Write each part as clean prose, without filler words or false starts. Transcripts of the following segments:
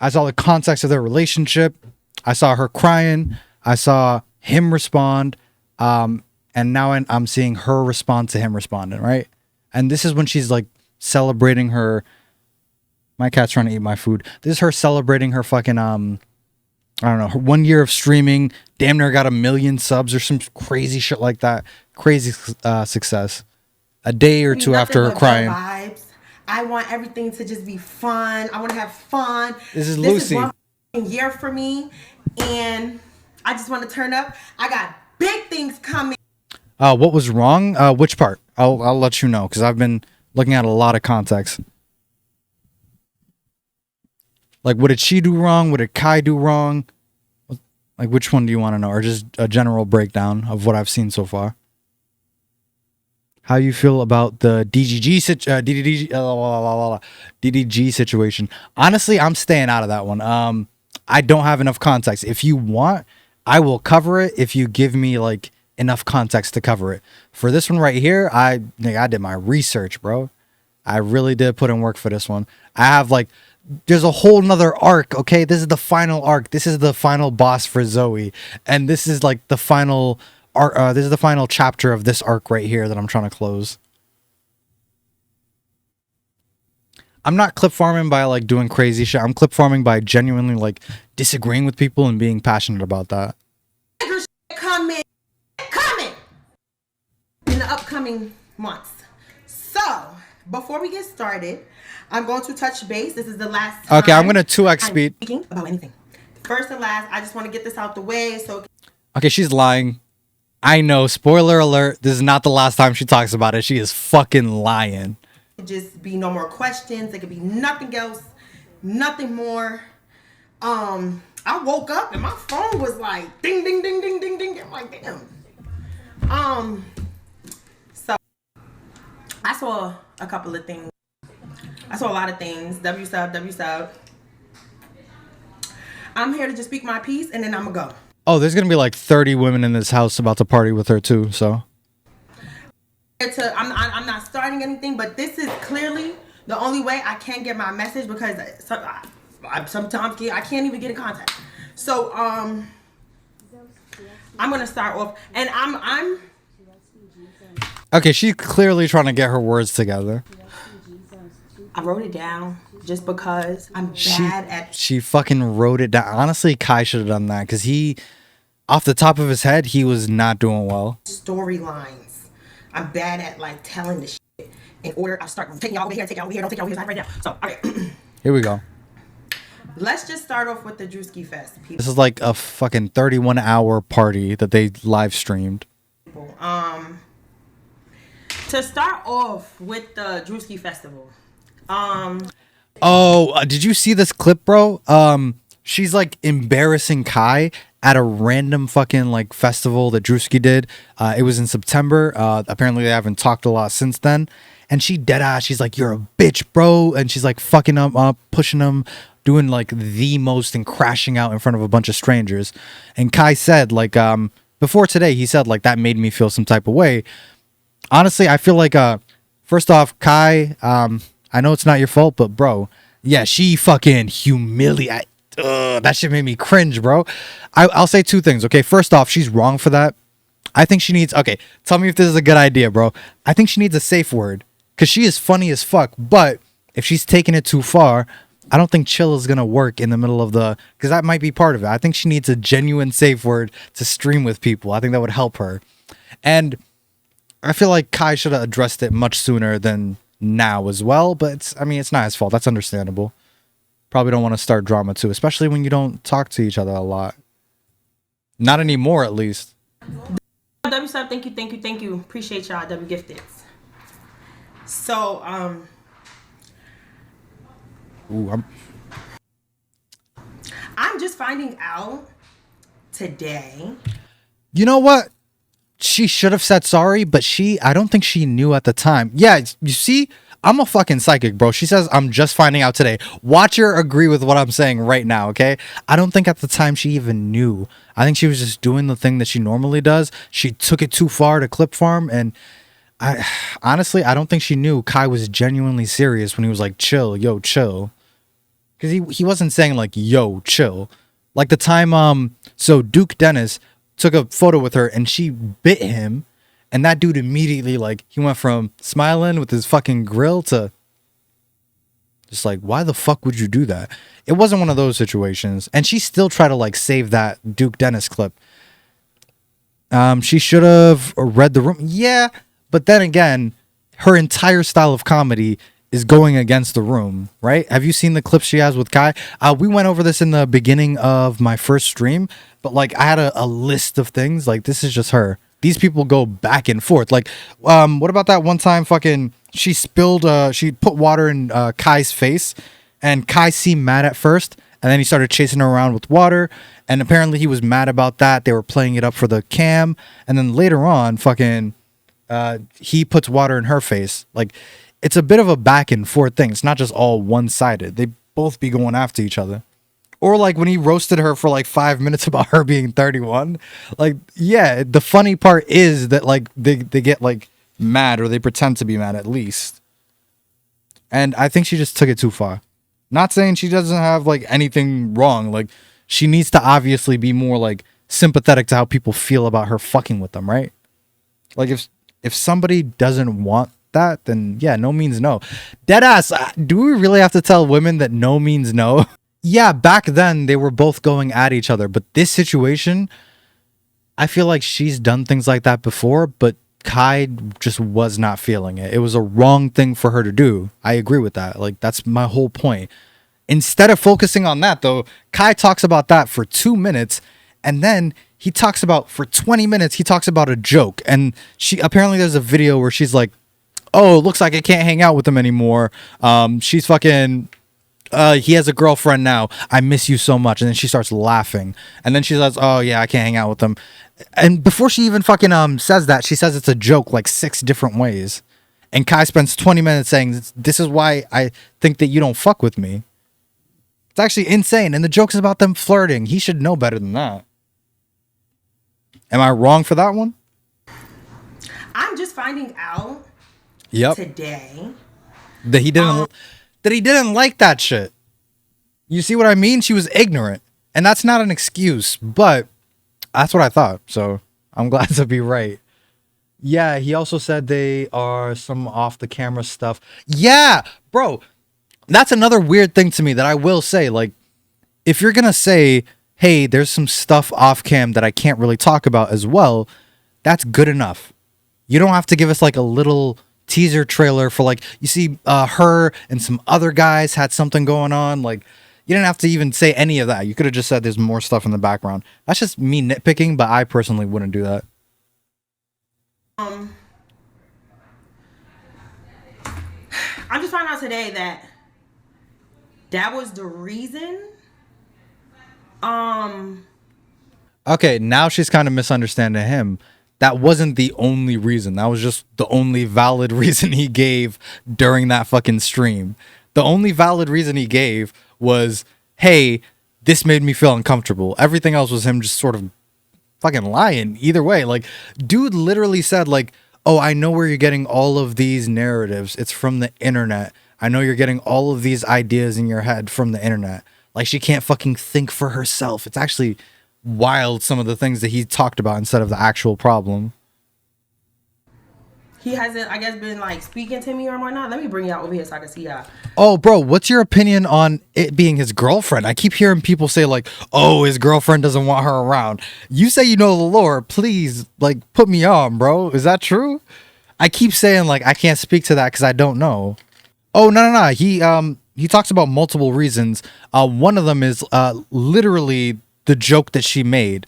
I saw the context of their relationship. I saw her crying. I saw him respond. And now I'm seeing her respond to him responding, right? And this is when she's like celebrating her. My cat's trying to eat my food. This is her celebrating her fucking I don't know, her 1 year of streaming. Damn near got 1 million subs or some crazy shit like that. Crazy success. A day or two after her crying. Vibes. I want everything to just be fun. I want to have fun. This is Lucy. Is 1 year for me, and I just want to turn up. I got big things coming. What was wrong? Which part? I'll let you know because I've been looking at a lot of context. Like, what did she do wrong? What did Kai do wrong? Like, which one do you want to know? Or just a general breakdown of what I've seen so far? How you feel about the DDG situation? Honestly, I'm staying out of that one. I don't have enough context. If you want, I will cover it if you give me like enough context to cover it. For this one right here, I did my research, bro. I really did put in work for this one. I have like, there's a whole nother arc, okay? This is the final arc. This is the final boss for Zoe. And this is like the final arc. This is the final chapter of this arc right here that I'm trying to close. I'm not clip farming by like doing crazy shit. I'm clip farming by genuinely like disagreeing with people and being passionate about that. Coming in the upcoming months. So, before we get started, I'm going to touch base. This is the last time. Okay, I'm going to 2x speed. Speaking about anything. First and last, I just want to get this out the way. So. Okay, she's lying. I know. Spoiler alert. This is not the last time she talks about it. She is fucking lying. Just be no more questions. There could be nothing else. Nothing more. I woke up and my phone was like ding, ding, ding, ding, ding, ding. I'm like, damn. So I saw a couple of things. I saw a lot of things. W sub. I'm here to just speak my piece and then I'm gonna go. Oh, there's gonna be like 30 women in this house about to party with her too, so. I'm not starting anything, but this is clearly the only way I can get my message because sometimes I can't even get in contact. So I'm gonna start off, and I'm. Okay, she's clearly trying to get her words together. I wrote it down just because I'm bad at. She fucking wrote it down. Honestly, Kai should have done that because he, off the top of his head, he was not doing well. Storylines. I'm bad at like telling the shit in order. I start taking y'all over here, take y'all over here, don't take y'all over here right now. So, okay. Here we go. Let's just start off with the Drewski Fest. People. This is like a fucking 31-hour party that they live streamed. To start off with the Drewski Festival. Did you see this clip, bro? She's like embarrassing Kai at a random fucking like festival that Drewski did. It was in September. Apparently they haven't talked a lot since then. And she deadass, she's like, "You're a bitch, bro." And she's like fucking him up, pushing him, doing like the most and crashing out in front of a bunch of strangers. And Kai said like, before today, he said like that made me feel some type of way. Honestly, I feel like, first off, Kai, I know it's not your fault, but bro, yeah, she fucking humiliated. That shit made me cringe, bro. I'll say two things, okay? First off, she's wrong for that. I think she needs... Okay, tell me if this is a good idea, bro. I think she needs a safe word. Because she is funny as fuck. But if she's taking it too far, I don't think chill is going to work in the middle of the... Because that might be part of it. I think she needs a genuine safe word to stream with people. I think that would help her. And I feel like Kai should have addressed it much sooner than now as well. But, it's not his fault. That's understandable. Probably don't want to start drama too, especially when you don't talk to each other a lot. Not anymore, at least. W sub, thank you. Appreciate y'all, W gifted. So, I'm just finding out today. You know what? She should have said sorry, but I don't think she knew at the time. Yeah, you see, I'm a fucking psychic, bro. She says, I'm just finding out today. Watch her agree with what I'm saying right now, okay? I don't think at the time she even knew. I think she was just doing the thing that she normally does. She took it too far to clip farm, and honestly, I don't think she knew Kai was genuinely serious when he was like, chill, yo, chill. because he wasn't saying like, yo, chill. Like the time so Duke Dennis took a photo with her and she bit him, and that dude immediately, like, he went from smiling with his fucking grill to just like, why the fuck would you do that? It wasn't one of those situations. And she still tried to like save that Duke Dennis clip. She should have read the room. Yeah, but then again, her entire style of comedy is going against the room, right? Have you seen the clips she has with Kai? We went over this in the beginning of my first stream, but like I had a list of things. Like, this is just her. These people go back and forth. Like, what about that one time fucking she spilled, she put water in Kai's face, and Kai seemed mad at first, and then he started chasing her around with water, and apparently he was mad about that. They were playing it up for the cam, and then later on, fucking, he puts water in her face. Like, it's a bit of a back and forth thing. It's not just all one-sided. They both be going after each other. Or like when he roasted her for like 5 minutes about her being 31. Like, yeah, the funny part is that like they get like mad, or they pretend to be mad at least. And I think she just took it too far. Not saying she doesn't have like anything wrong. Like, she needs to obviously be more like sympathetic to how people feel about her fucking with them, right? Like, if somebody doesn't want that, then yeah, no means no. Deadass, do we really have to tell women that no means no? Yeah, back then they were both going at each other, but this situation, I feel like she's done things like that before, but Kai just was not feeling it. It was a wrong thing for her to do. I agree with that. Like, that's my whole point. Instead of focusing on that, though, Kai talks about that for 2 minutes, and then he talks about, for 20 minutes, he talks about a joke. And she, apparently there's a video where she's like, oh, it looks like I can't hang out with him anymore. She's fucking... he has a girlfriend now. I miss you so much. And then she starts laughing. And then she says, oh yeah, I can't hang out with him. And before she even fucking says that, she says it's a joke like 6 different ways. And Kai spends 20 minutes saying, this is why I think that you don't fuck with me. It's actually insane. And the joke is about them flirting. He should know better than that. Am I wrong for that one? I'm just finding out today that he didn't like that shit. You see what I mean? She was ignorant. And that's not an excuse, but that's what I thought. So I'm glad to be right. Yeah, he also said they are some off the camera stuff. Yeah, bro. That's another weird thing to me that I will say. Like, if you're going to say, hey, there's some stuff off cam that I can't really talk about as well, that's good enough. You don't have to give us like a little teaser trailer for like, you see, her and some other guys had something going on. Like, you didn't have to even say any of that. You could have just said there's more stuff in the background. That's just me nitpicking, but I personally wouldn't do that. I'm just finding out today that was the reason. Okay, now she's kind of misunderstanding him. That wasn't the only reason. That was just the only valid reason he gave during that fucking stream. The only valid reason he gave was, hey, this made me feel uncomfortable. Everything else was him just sort of fucking lying. Either way, like, dude literally said, like, oh, I know where you're getting all of these narratives. It's from the internet. I know you're getting all of these ideas in your head from the internet. Like, she can't fucking think for herself. It's actually wild, some of the things that he talked about instead of the actual problem. He hasn't, I guess, been like speaking to me or whatnot. Let me bring y'all over here so I can see y'all. Oh, bro, what's your opinion on it being his girlfriend? I keep hearing people say like, oh, his girlfriend doesn't want her around. You say you know the lore. Please, like, put me on, bro. Is that true? I keep saying like I can't speak to that because I don't know. Oh, no. He talks about multiple reasons. One of them is literally the joke that she made.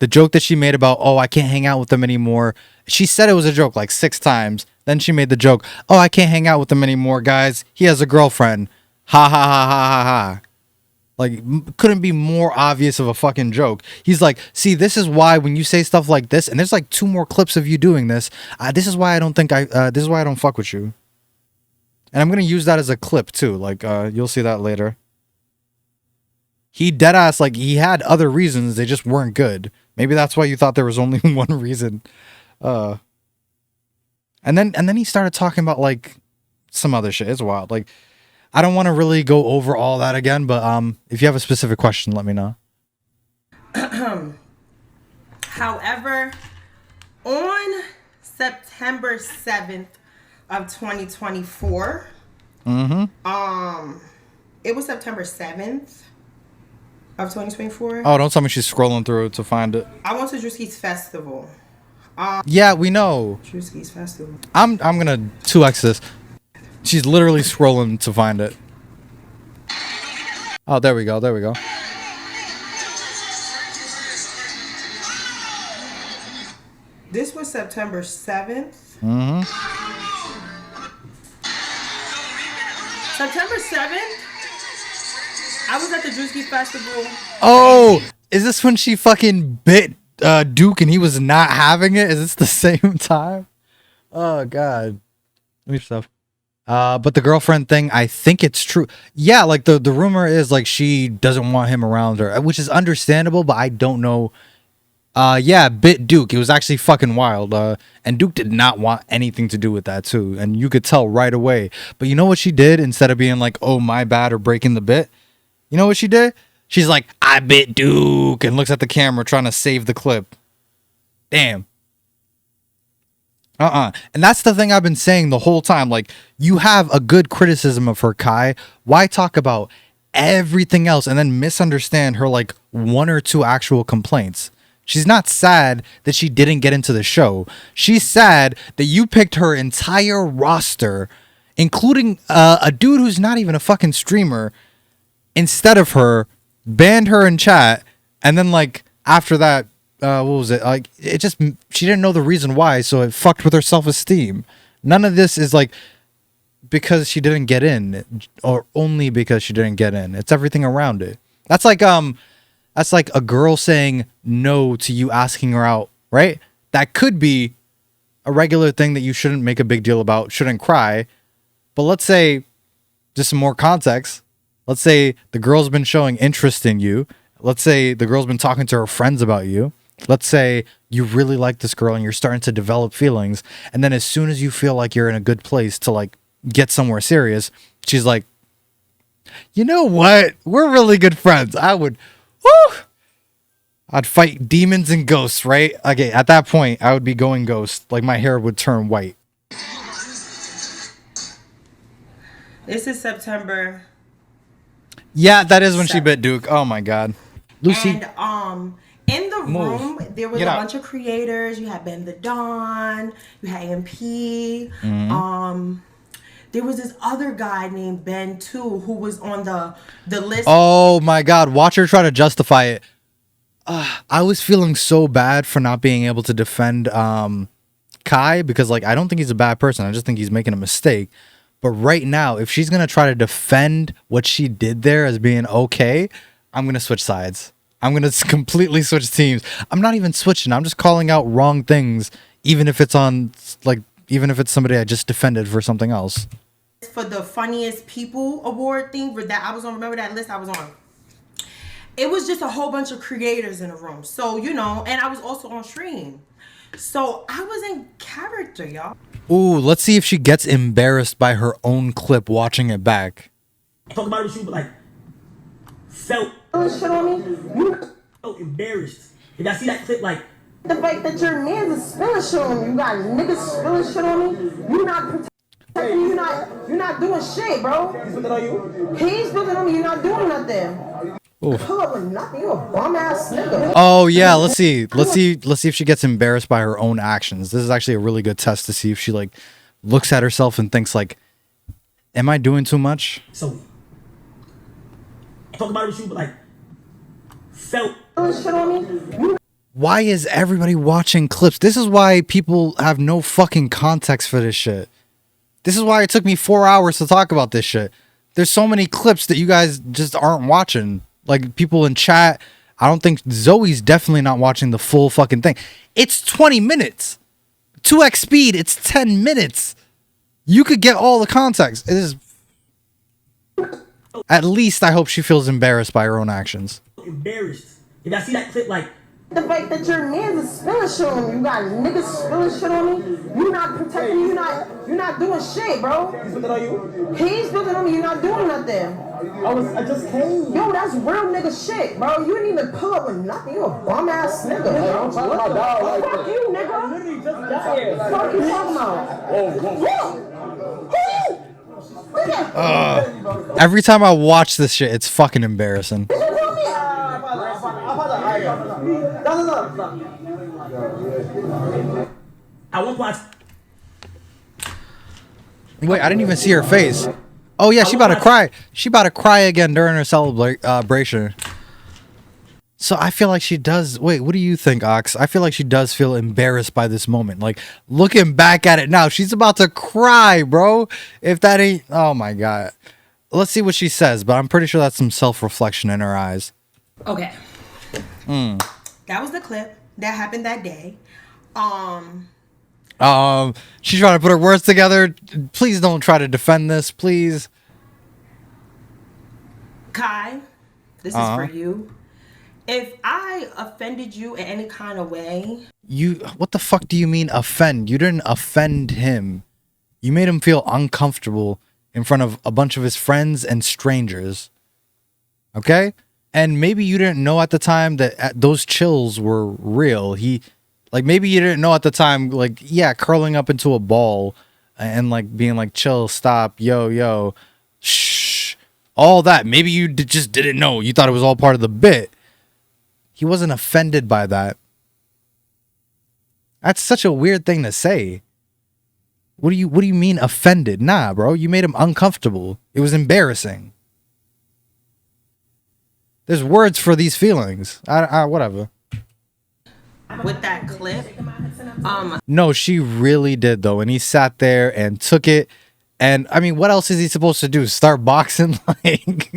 The joke that she made about, oh, I can't hang out with them anymore. She said it was a joke like 6 times. Then she made the joke, oh, I can't hang out with him anymore, guys. He has a girlfriend. Ha ha ha ha ha ha. Like, couldn't be more obvious of a fucking joke. He's like, see, this is why when you say stuff like this, and there's like 2 more clips of you doing this. This is why I don't this is why I don't fuck with you. And I'm going to use that as a clip too. Like, you'll see that later. He deadass, like, he had other reasons. They just weren't good. Maybe that's why you thought there was only one reason. And then he started talking about like some other shit. It's wild. Like, I don't want to really go over all that again, but if you have a specific question, let me know. However, on September 7th of 2024, it was September 7th of 2024. Oh, don't tell me she's scrolling through to find it. I went to Drewski's festival. Yeah, we know. Drewski's festival. I'm gonna 2x this. She's literally scrolling to find it. Oh, there we go. There we go. This was September 7th. September 7th, I was at the Drewski festival. Oh, is this when she fucking bit Duke and he was not having it? Is this the same time? Oh god. Let me stuff. But the girlfriend thing, I think it's true. Yeah, like the rumor is like she doesn't want him around her, which is understandable, but I don't know. Yeah, bit Duke. It was actually fucking wild. And Duke did not want anything to do with that too, and you could tell right away. But you know what she did? Instead of being like, "Oh, my bad," or breaking the bit, you know what she did? She's like, "I bit Duke," and looks at the camera trying to save the clip. Damn. And that's the thing I've been saying the whole time. Like, you have a good criticism of her, Kai. Why talk about everything else and then misunderstand her like one or two actual complaints? She's not sad that she didn't get into the show. She's sad that you picked her entire roster, including a dude who's not even a fucking streamer, instead of her, banned her in chat, and then like after that, what was it? Like it just she didn't know the reason why, so it fucked with her self-esteem. None of this is like because she didn't get in, or only because she didn't get in. It's everything around it. That's like a girl saying no to you asking her out, right? That could be a regular thing that you shouldn't make a big deal about, shouldn't cry. But let's say, just some more context, let's say the girl's been showing interest in you. Let's say the girl's been talking to her friends about you. Let's say you really like this girl and you're starting to develop feelings. And then as soon as you feel like you're in a good place to like get somewhere serious, she's like, you know what? We're really good friends. I'd fight demons and ghosts, right? Okay, at that point, I would be going ghost. Like, my hair would turn white. This is September. Yeah, that is when she bit Duke. Oh, my God. Lucy. And, in the room, there was Get a out. bunch of creators. You had Ben the Don. You had AMP. There was this other guy named Ben, too, who was on the list. Oh, my God. Watch her try to justify it. I was feeling so bad for not being able to defend Kai because, like, I don't think he's a bad person. I just think he's making a mistake. But right now, if she's going to try to defend what she did there as being okay, I'm going to switch sides. I'm going to completely switch teams. I'm not even switching. I'm just calling out wrong things, even if it's somebody I just defended for something else. For the funniest people award thing that I was on. Remember that list I was on? It was just a whole bunch of creators in the room. So, you know, and I was also on stream. So I was in character, y'all. Ooh, let's see if she gets embarrassed by her own clip watching it back. Talk about it with you, but like felt Shit on me. You, felt embarrassed. If I see that clip, like the fact that your man's is spilling shit on me. You got niggas spilling shit on me. You not protecting me. You're not doing shit, bro. he's putting on you. He's spilling on me. You're not doing nothing. Pull up with nothing. You a bum ass nigga. Oh yeah, let's see if she gets embarrassed by her own actions. This is actually a really good test to see if she like looks at herself and thinks like, am I doing too much? So talk about it with you, but like felt Shit on me. Why is everybody watching clips? This is why people have no fucking context for this shit. This is why it took me 4 hours to talk about this shit. There's so many clips that you guys just aren't watching. Like people in chat, I don't think Zoe's definitely not watching the full fucking thing. It's 20 minutes. 2x speed, it's 10 minutes. You could get all the context. It is. At least I hope she feels embarrassed by her own actions. embarrassed. If I see that clip, like The fact that your man is spilling shit on me, you got niggas spilling shit on me. You not protecting me. You're not doing shit, bro. He's spilling on you? He's spilling on me. You're not doing nothing. I just came. Yo, that's real nigga shit, bro. You didn't even pull up with nothing. You a bum ass nigga, bro. Fuck you, nigga. Literally just got here. Fuck you talking about? Who you? Look at. Every time I watch this shit, it's fucking embarrassing. Did you call me? At one point, Wait, I didn't even see her face. Oh yeah, she about to cry. She about to cry again during her celebration. So I feel like she does. Wait, what do you think, Ox? I feel like she does feel embarrassed by this moment. Like looking back at it now, she's about to cry, bro. If that ain't, oh my god. Let's see what she says, but I'm pretty sure that's some self-reflection in her eyes. Okay. That was the clip that happened that day. She's trying to put her words together. Please don't try to defend this, please. Kai, this is for you. If I offended you in any kind of way, What the fuck do you mean offend? You didn't offend him. You made him feel uncomfortable in front of a bunch of his friends and strangers. Okay? And maybe you didn't know at the time that those chills were real. Maybe you didn't know at the time, like, yeah, curling up into a ball and like being like, chill, stop, yo, shh, all that. Maybe you just didn't know. You thought it was all part of the bit. He wasn't offended by that. That's such a weird thing to say. What do you mean offended? Nah, bro, you made him uncomfortable. It was embarrassing. There's words for these feelings. Whatever. with that clip, No, she really did though, and he sat there and took it. And I mean, what else is he supposed to do? Start boxing? Like,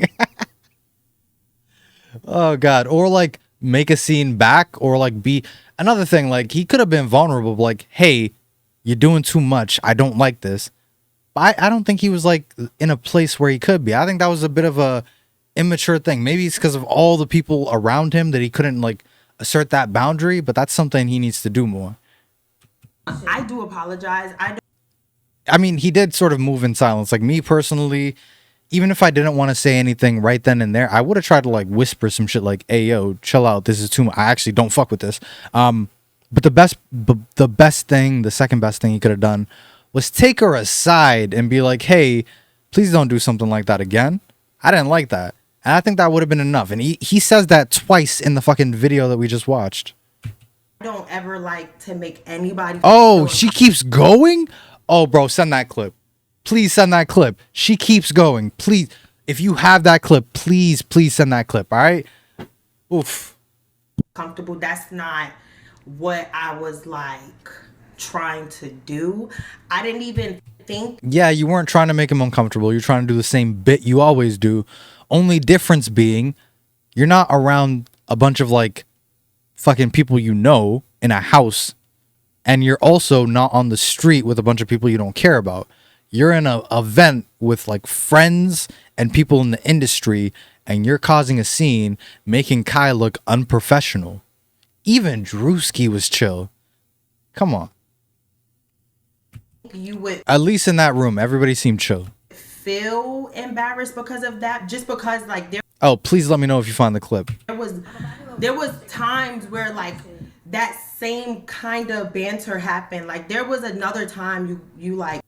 oh god, or like make a scene back, or like be another thing. Like he could have been vulnerable, like, hey, you're doing too much. I don't like this. But I don't think he was like in a place where he could be. I think that was a bit of a immature thing. Maybe it's because of all the people around him that he couldn't like assert that boundary. But that's something he needs to do more. I do apologize. I mean, he did sort of move in silence. Like me personally, even if I didn't want to say anything right then and there, I would have tried to like whisper some shit like, "Hey, yo, chill out. This is too much. I actually don't fuck with this." But the best thing, the second best thing he could have done was take her aside and be like, "Hey, please don't do something like that again. I didn't like that." And I think that would have been enough. And he says that twice in the fucking video that we just watched. don't ever like to make anybody. Oh, she keeps going? Oh, bro, send that clip. Please send that clip. She keeps going. Please. If you have that clip, please send that clip. All right? Oof. Comfortable. That's not what I was like trying to do. I didn't even think. Yeah, you weren't trying to make him uncomfortable. You're trying to do the same bit you always do. Only difference being you're not around a bunch of like fucking people you know in a house, and you're also not on the street with a bunch of people you don't care about. You're in a event with like friends and people in the industry, and you're causing a scene, making Kai look unprofessional. Even Drewski was chill. Come on. You would At least in that room, everybody seemed chill. feel embarrassed because of that, just because like Oh, please let me know if you find the clip. there was times where like that same kind of banter happened. Like there was another time you like.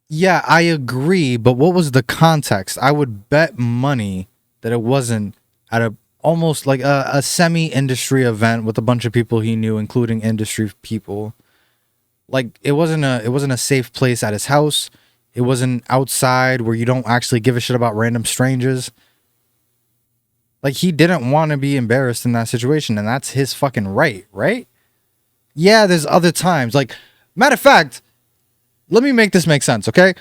Yeah, I agree, but what was the context? I would bet money that it wasn't at a almost like a semi-industry event with a bunch of people he knew, including industry people. Like it wasn't a safe place at his house. It wasn't outside where you don't actually give a shit about random strangers. Like he didn't want to be embarrassed in that situation, and that's his fucking right? Yeah, there's other times. Like, matter of fact, let me make this make sense, okay?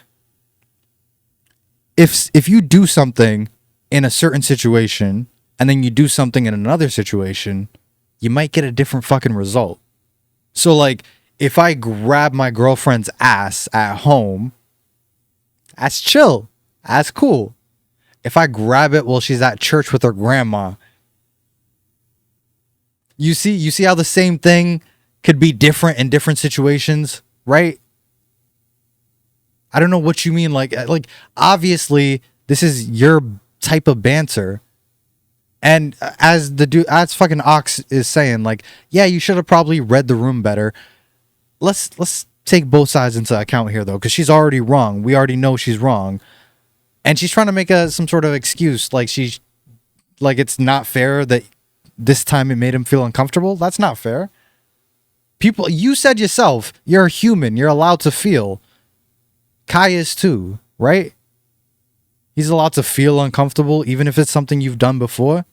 If you do something in a certain situation and then you do something in another situation, you might get a different fucking result. So like, if I grab my girlfriend's ass at home, that's chill. That's cool. If I grab it while she's at church with her grandma, You see how the same thing could be different in different situations, right? I don't know what you mean. Like obviously this is your type of banter. And as the dude, as fucking Ox is saying, like, yeah, you should have probably read the room better. Let's take both sides into account here, though, because she's already wrong. We already know she's wrong, and she's trying to make some sort of excuse, like it's not fair that this time it made him feel uncomfortable. That's not fair. People, you said yourself, you're a human. You're allowed to feel. Kai is too, right? He's allowed to feel uncomfortable, even if it's something you've done before.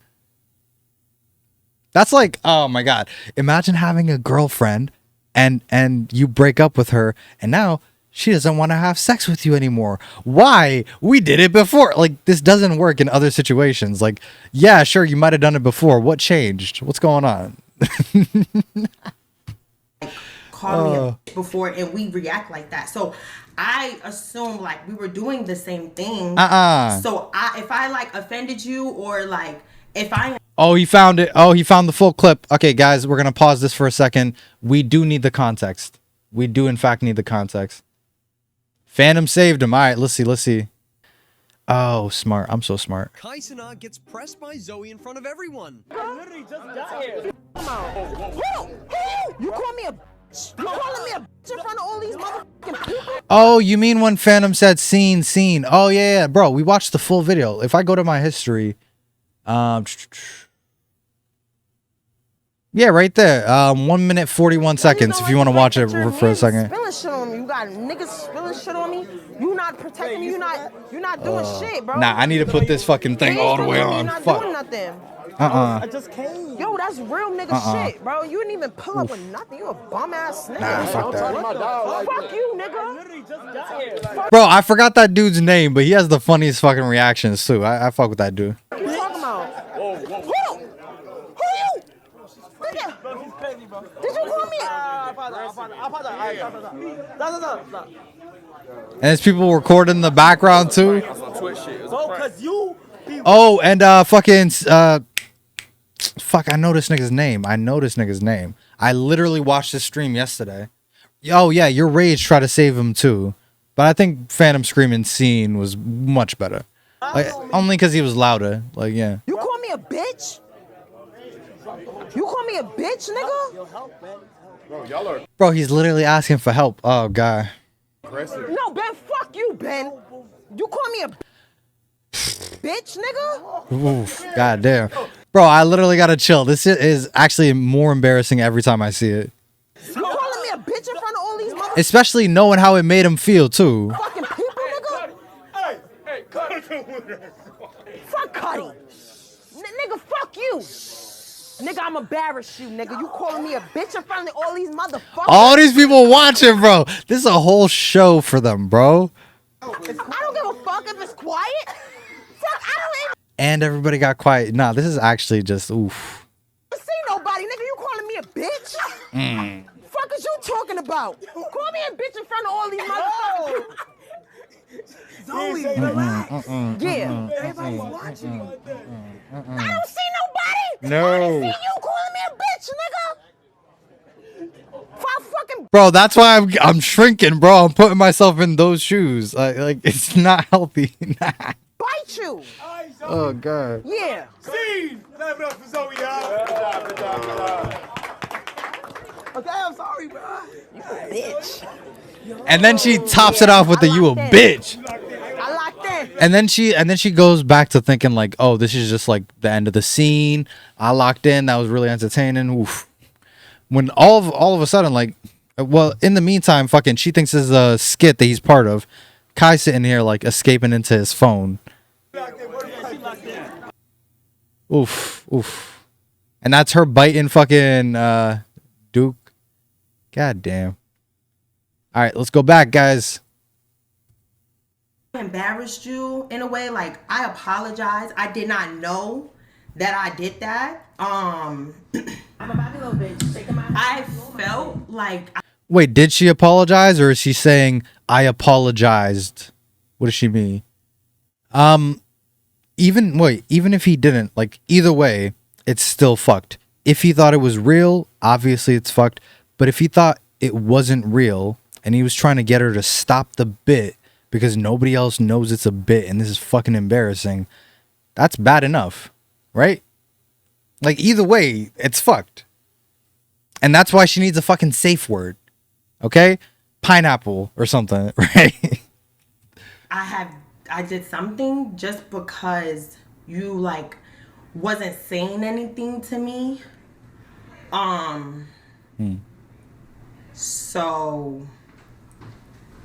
That's like, oh my God. Imagine having a girlfriend and you break up with her and now she doesn't want to have sex with you anymore. Why? We did it before. Like, this doesn't work in other situations. Like, yeah, sure, you might have done it before. What changed? What's going on? Call me a bitch before and we react like that. So I assume like we were doing the same thing. So if I like offended you or like if I Oh, he found it. Oh, he found the full clip. Okay, guys, we're gonna pause this for a second. We do need the context. We do in fact need the context. Phantom saved him. All right, let's see. Oh, smart. I'm so smart. Kai Cenat gets pressed by Zoe in front of everyone. I literally just got here. You call me a bitch? You calling me a bitch in front of all these motherfucking people? Oh, you mean when Phantom said scene? Oh, yeah, bro. We watched the full video. If I go to my history, yeah, right there. 1 minute 41 seconds. If you want to watch it for a second. Spilling shit on me. You got niggas spilling shit on me. You not protecting me. You not doing shit, bro. Nah, I need to put this fucking thing all the way on. You're not Fuck. doing nothing. I just came. Yo, that's real nigga shit, bro. You didn't even pull up with nothing. You a bum ass nigga. Nah, fuck that. Fuck you, I nigga. literally just got here. Bro, I forgot that dude's name, but he has the funniest fucking reactions too. I fuck with that dude. What you talking about? Who you? Nigga. He's crazy, bro. Did you call me? And there's people recording in the background too. Bro, cause you be Oh, and fucking fuck, I know this nigga's name. I literally watched this stream yesterday. Oh yeah, your rage tried to save him too. But I think Phantom Screaming Scene was much better. Like, only because he was louder. Like, yeah. You call me a bitch? You call me a bitch, nigga? Bro, he's literally asking for help. Oh, God. No, Ben, fuck you, Ben. You call me a bitch, nigga? Oof, God damn. Bro, I literally gotta chill. This shit is actually more embarrassing every time I see it. You calling me a bitch in front of all these motherfucking Especially knowing how it made him feel, too. people, nigga? hey, cut. Fuck Cuddy. Nigga, fuck you. Nigga, I'm embarrassed you, nigga. You calling me a bitch in front of all these motherfuckers? All these people watching, bro. This is a whole show for them, bro. I don't give a fuck if it's quiet. Fuck, I don't even And everybody got quiet. Nah, this is actually just, oof. see nobody, nigga. You calling me a bitch? Fuck is you talking about? Call me a bitch in front of all these motherfuckers. Zoe, yeah. Everybody's watching. I don't see nobody. No. I only see you calling me a bitch, nigga. Fuck fucking Bro, that's why I'm shrinking, bro. I'm putting myself in those shoes. Like it's not healthy. Nah. bite you. Oh, God. Yeah. Scene! Clap it up for Zoe, y'all. Okay, I'm sorry, bro. Bitch. And then she tops it off with the "you a bitch." I locked in. And then she goes back to thinking like, "Oh, this is just like the end of the scene. I locked in. That was really entertaining." Oof. When all of a sudden, like, well, in the meantime, fucking, she thinks this is a skit that he's part of. Kai's sitting here like escaping into his phone. Oof, oof. And that's her biting fucking Duke. God damn. All right, let's go back, guys. Embarrassed you in a way. Like, I apologize. I did not know that I did that. I'm a Bobby little bitch. I felt like Wait, did she apologize or is she saying I apologized? What does she mean? Even if he didn't, like, either way, it's still fucked. if he thought it was real, obviously it's fucked. But if he thought it wasn't real and he was trying to get her to stop the bit because nobody else knows it's a bit and this is fucking embarrassing, that's bad enough, right? Like, either way, it's fucked. And that's why she needs a fucking safe word. Okay? Pineapple or something, right? I did something just because you like wasn't saying anything to me. So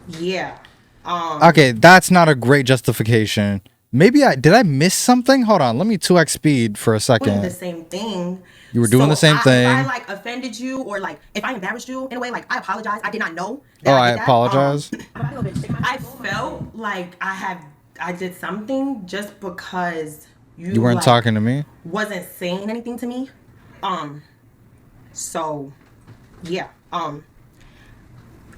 yeah. Okay, that's not a great justification. Maybe did I miss something? Hold on, let me 2x speed for a Doing the second. same thing. You were doing the same thing. If I like offended you or like if I embarrassed you in a way, like I apologize. I did not know. Oh, That I did that. apologize. I felt like I did something just because You weren't like, talking to me? wasn't saying anything to me. So yeah. I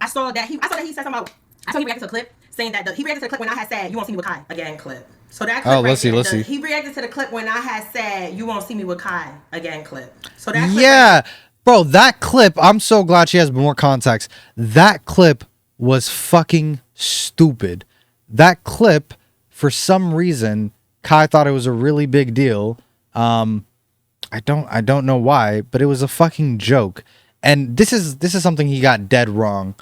saw that he said something about. I saw he reacted to a clip saying that he reacted to the clip when I had said you won't see me with Kai again clip. So that clip. Oh, let's see, let's see. He reacted to the clip when I had said you won't see me with Kai again clip. So that clip Yeah. Bro, that clip, I'm so glad she has more context. That clip was fucking stupid. That clip, for some reason, Kai thought it was a really big deal. I don't know why, but it was a fucking joke. And this is something he got dead wrong.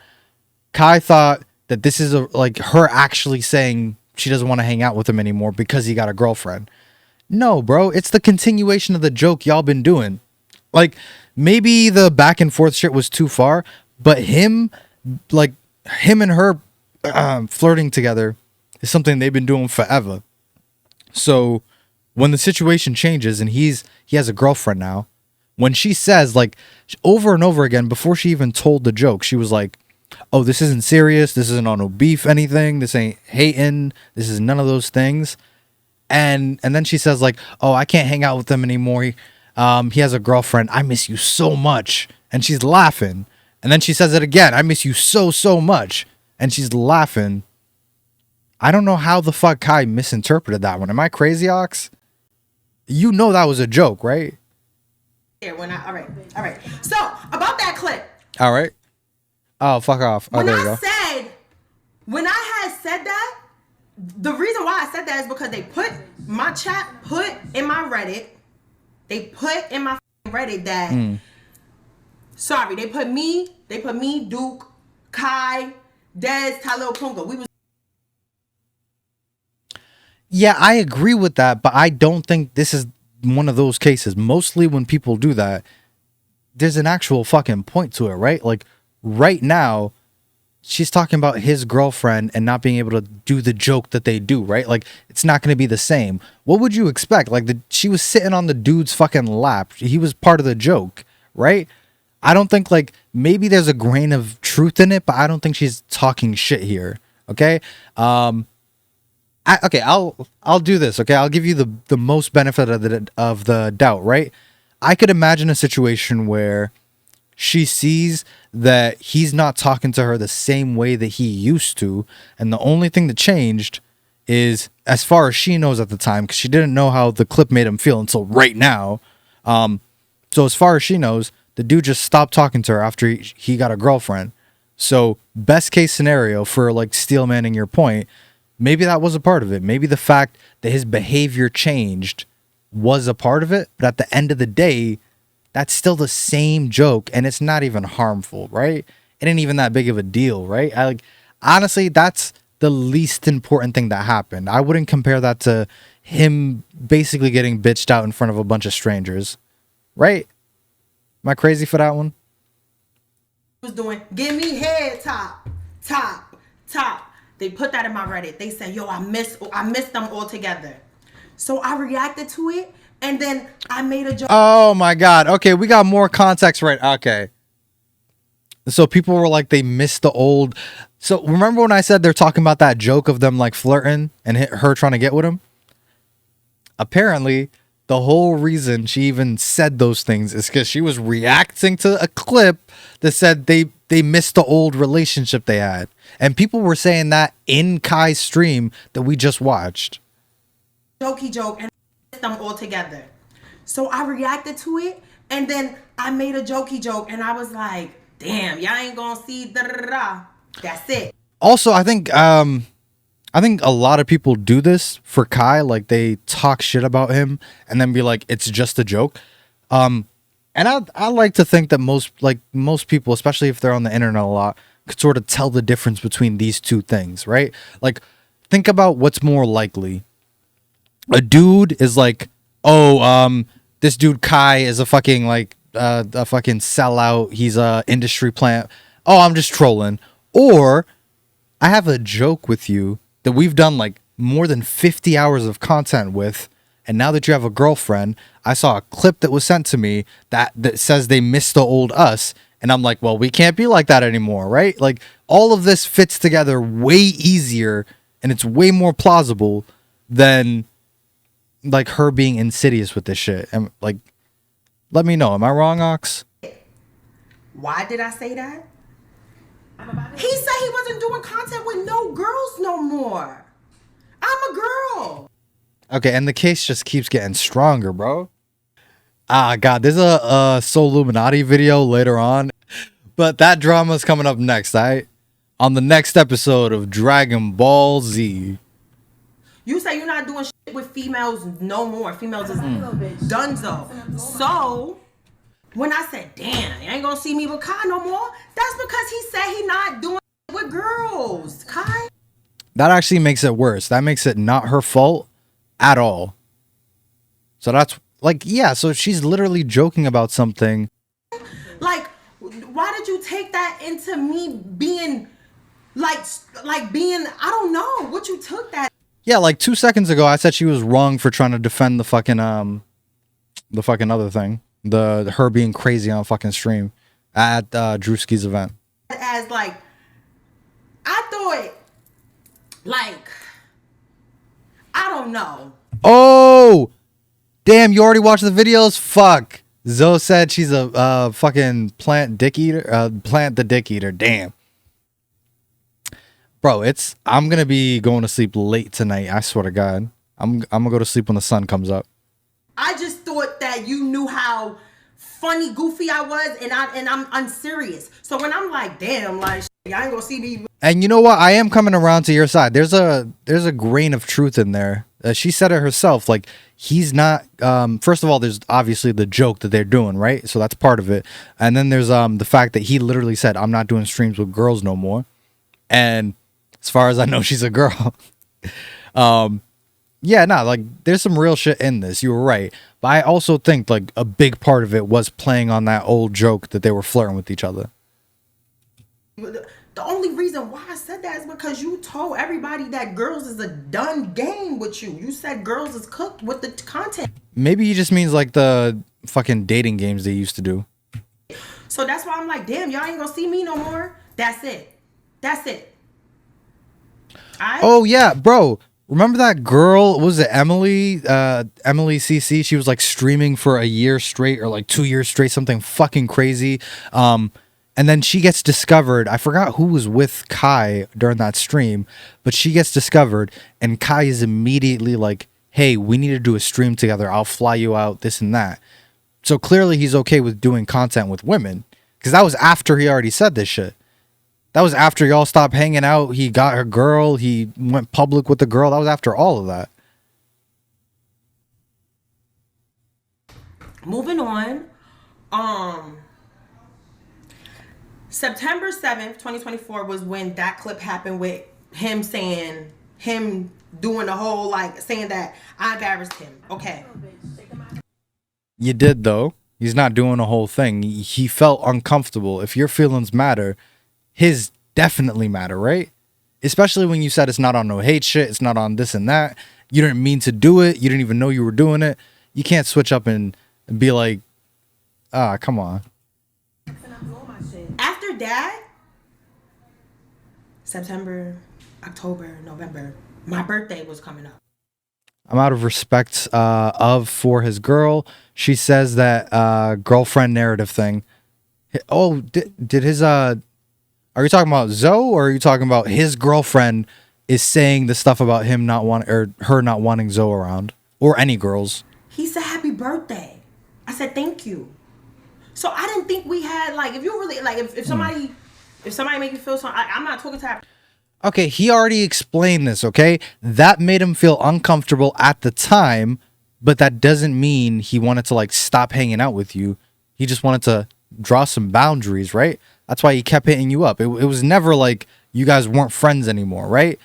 Kai thought that this is like her actually saying she doesn't want to hang out with him anymore because he got a girlfriend. No, bro, it's the continuation of the joke y'all been doing. Like, maybe the back and forth shit was too far, but him and her flirting together is something they've been doing forever. So when the situation changes and he has a girlfriend now, when she says, like, over and over again, before she even told the joke, she was like, oh, this isn't serious, this isn't on no beef anything, this ain't hating, this is none of those things. And then she says, like, oh, I can't hang out with him anymore. He has a girlfriend. I miss you so much. And she's laughing. And then she says it again. I miss you so much. And she's laughing. I don't know how the fuck Kai misinterpreted that one. Am I crazy, Ox? You know that was a joke, right? Yeah, all right. So about that clip. All right. Oh, fuck off. Oh, there you go. When I had said that, the reason why I said that is because they put my chat, put in my Reddit, they put in my Reddit that, sorry, they put me, Duke, Kai, Dez, Tyler Opunga. We was. Yeah, I agree with that, but I don't think this is one of those cases. Mostly when people do that, there's an actual fucking point to it, right? Like, right now, she's talking about his girlfriend and not being able to do the joke that they do, right? Like, it's not going to be the same. What would you expect? Like, she was sitting on the dude's fucking lap. He was part of the joke, right? I don't think, like, maybe there's a grain of truth in it, but I don't think she's talking shit here, okay? Okay, I'll do this, okay? I'll give you the most benefit of the doubt, right? I could imagine a situation where she sees that he's not talking to her the same way that he used to, and the only thing that changed is, as far as she knows at the time, because she didn't know how the clip made him feel until right now. So as far as she knows, the dude just stopped talking to her after he got a girlfriend. So best case scenario for, like, steel manning your point, maybe that was a part of it. Maybe the fact that his behavior changed was a part of it, but at the end of the day, that's still the same joke, and it's not even harmful, right? It ain't even that big of a deal, right? Honestly, that's the least important thing that happened. I wouldn't compare that to him basically getting bitched out in front of a bunch of strangers, right? Am I crazy for that one? Was doing, give me head top. They put that in my Reddit. They said, yo, I miss them all together. So I reacted to it. And then I made a joke. Oh my God. Okay, we got more context right. Okay. So people were like, they missed the old. So remember when I said they're talking about that joke of them like flirting and her trying to get with him? Apparently, the whole reason she even said those things is because she was reacting to a clip that said they missed the old relationship they had. And people were saying that in Kai's stream that we just watched. Jokey joke and them all together. So I reacted to it, And then I made a jokey joke, and I was like, damn, y'all ain't gonna see da-da-da-da. That's it. Also, I think a lot of people do this for Kai. Like, they talk shit about him and then be like, it's just a joke. And I like to think that most people, especially if they're on the internet a lot, could sort of tell the difference between these two things, right? Like, think about what's more likely. A dude is like, oh, this dude Kai is a fucking a fucking sellout. He's a industry plant. Oh, I'm just trolling. Or I have a joke with you that we've done like more than 50 hours of content with, and now that you have a girlfriend, I saw a clip that was sent to me that says they miss the old us, and I'm like, well, we can't be like that anymore, right? Like, all of this fits together way easier, and it's way more plausible than like her being insidious with this shit. And like, let me know, am I wrong, Ox? Why did I say that? He said he wasn't doing content with no girls no more. I'm a girl. Okay, and the case just keeps getting stronger, bro. Ah, God, there's a Soul Illuminati video later on, but that drama is coming up next, alright? On the next episode of Dragon Ball Z. You say you're not doing shit with females no more. Females is donezo. So, when I said, damn, you ain't gonna see me with Kai no more, that's because he said he not doing shit with girls. Kai? That actually makes it worse. That makes it not her fault at all. So that's like, yeah, so she's literally joking about something. Like, why did you take that into me being like being, I don't know what you took that. Yeah, like 2 seconds ago, I said she was wrong for trying to defend the fucking other thing. Her being crazy on fucking stream at Drewski's event. As like, I thought, like, I don't know. Oh, damn! You already watched the videos? Fuck. Zoe said she's a fucking plant dick eater. Plant the dick eater. Damn. Bro, I'm gonna be going to sleep late tonight. I swear to God, I'm gonna go to sleep when the sun comes up. I just thought that you knew how funny, goofy I was, and I'm unserious. So when I'm like, damn, like, y'all ain't gonna see me. And you know what? I am coming around to your side. There's a grain of truth in there. She said it herself. Like, he's not. First of all, there's obviously the joke that they're doing, right? So that's part of it. And then there's the fact that he literally said, "I'm not doing streams with girls no more." And as far as I know, she's a girl. Yeah, no, like, there's some real shit in this. You were right. But I also think, like, a big part of it was playing on that old joke that they were flirting with each other. The only reason why I said that is because you told everybody that girls is a done game with you. You said girls is cooked with the content. Maybe he just means, like, the fucking dating games they used to do. So that's why I'm like, damn, y'all ain't gonna see me no more. That's it. That's it. Oh, yeah, bro. Remember that girl, what was it, Emily CC? She was like streaming for a year straight or like 2 years straight, something fucking crazy. And then she gets discovered. I forgot who was with Kai during that stream, but she gets discovered and Kai is immediately like, hey, we need to do a stream together. I'll fly you out, this and that. So clearly he's okay with doing content with women, because that was after he already said this shit. That was after y'all stopped hanging out. He got her girl. He went public with the girl. That was after all of that. Moving on. September 7th, 2024 was when that clip happened with him doing the whole, like, saying that I embarrassed him. Okay. You did, though. He's not doing a whole thing. He felt uncomfortable. If your feelings matter, his definitely matter, right? Especially when you said it's not on no hate shit, it's not on this and that. You didn't mean to do it. You didn't even know you were doing it. You can't switch up and be like, come on. After that, September, October, November, my birthday was coming up. I'm out of respect for his girl. She says that girlfriend narrative thing. Oh, did his are you talking about Zoe, or are you talking about his girlfriend is saying the stuff about him not wanting, or her not wanting Zoe around, or any girls? He said happy birthday. I said thank you. So I didn't think we had like, if you really like, if somebody make you feel something, I'm not talking to that. Okay, he already explained this, okay? That made him feel uncomfortable at the time, but that doesn't mean he wanted to like stop hanging out with you. He just wanted to draw some boundaries, right? That's why he kept hitting you up. It was never like you guys weren't friends anymore, right?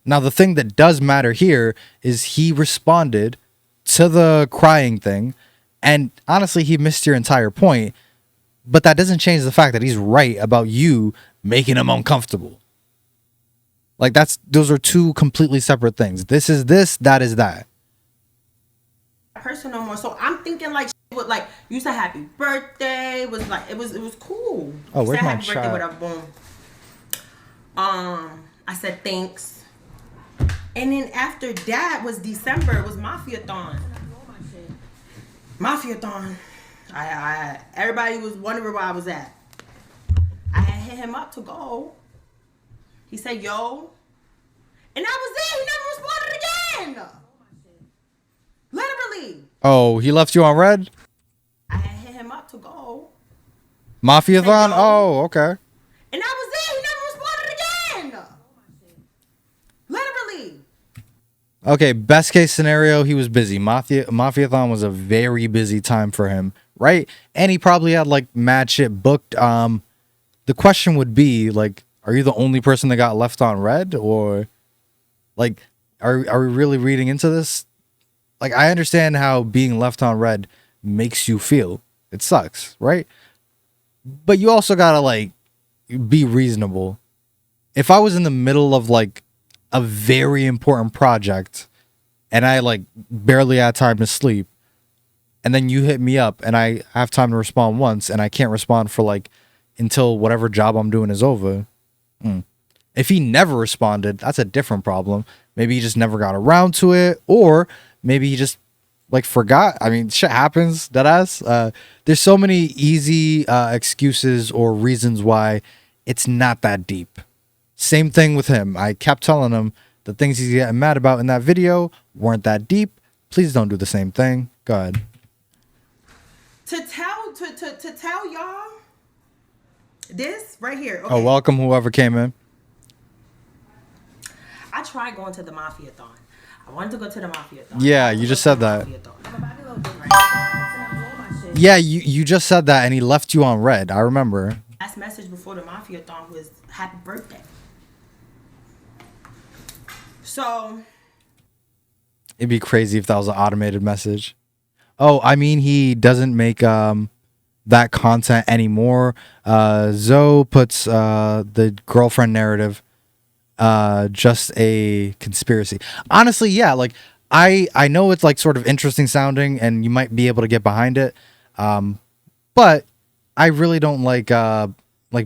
Now, the thing that does matter here is he responded to the crying thing, and honestly, he missed your entire point, but that doesn't change the fact that he's right about you making him uncomfortable. Like those are two completely separate things. This is this, that is that. Person no more. So I'm thinking like with like you said happy birthday was like it was cool. Oh, You where's said my happy birthday, shot? whatever, boom. I said thanks. And then after that was December, it was Mafia-thon. Mafia-thon. I everybody was wondering where I was at. I had hit him up to go. He said, yo. And that was it. He never responded again. Literally. Oh, he left you on red? I had hit him up to go. Mafia-thon? Hey, yo. Oh, okay. And that was it. He never responded again. Literally. Okay, best case scenario, he was busy. Mafia-thon was a very busy time for him, right? And he probably had like mad shit booked. The question would be like, are you the only person that got left on red, or like are we really reading into this? Like, I understand how being left on red makes you feel. It sucks, right? But you also gotta like be reasonable. If I was in the middle of like a very important project and I like barely had time to sleep, and then you hit me up and I have time to respond once and I can't respond for like until whatever job I'm doing is over. If he never responded, that's a different problem. Maybe he just never got around to it, or maybe he just like forgot. I mean, shit happens, deadass. There's so many easy excuses or reasons why it's not that deep. Same thing with him. I kept telling him the things he's getting mad about in that video weren't that deep. Please don't do the same thing. Go ahead. To tell y'all this right here. Okay. Oh, welcome whoever came in. I tried going to the Mafia-thon. I wanted to go to the Mafia-thon. Yeah, you just said that. Yeah, you just said that and he left you on red. I remember. Last message before the Mafia-thon was happy birthday. So It'd be crazy if that was an automated message. Oh, I mean, he doesn't make that content anymore. Zoe puts the girlfriend narrative just a conspiracy. Honestly, yeah, like I know it's like sort of interesting sounding and you might be able to get behind it. But I really don't like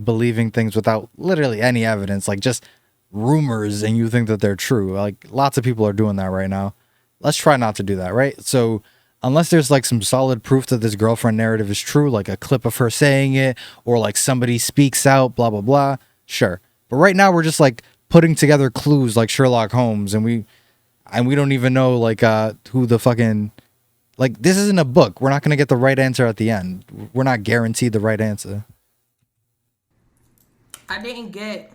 believing things without literally any evidence, like just rumors and you think that they're true. Like lots of people are doing that right now. Let's try not to do that, right? So unless there's like some solid proof that this girlfriend narrative is true, like a clip of her saying it or like somebody speaks out, blah, blah, blah, sure. But right now we're just like putting together clues like Sherlock Holmes and we don't even know like who the fucking, like this isn't a book. We're not going to get the right answer at the end. We're not guaranteed the right answer. I didn't get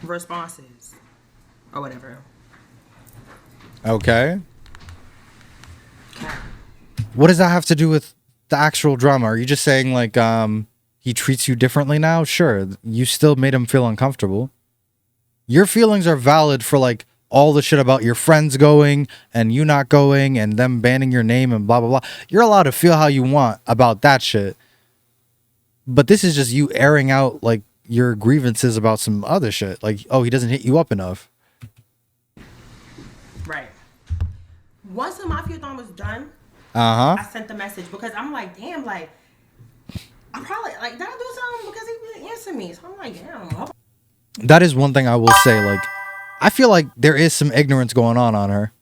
responses or whatever. Okay. Okay. What does that have to do with the actual drama? Are you just saying like he treats you differently now? Sure, you still made him feel uncomfortable. Your feelings are valid for like all the shit about your friends going and you not going and them banning your name and blah blah blah. You're allowed to feel how you want about that shit. But this is just you airing out like your grievances about some other shit. Like, oh, he doesn't hit you up enough. Right. Once the Mafia-thon was done, Uh-huh. I sent the message because I'm like, damn, like, I'm probably, like, did I do something? Because he didn't answer me. So I'm like, damn. That is one thing I will say. Like, I feel like there is some ignorance going on her.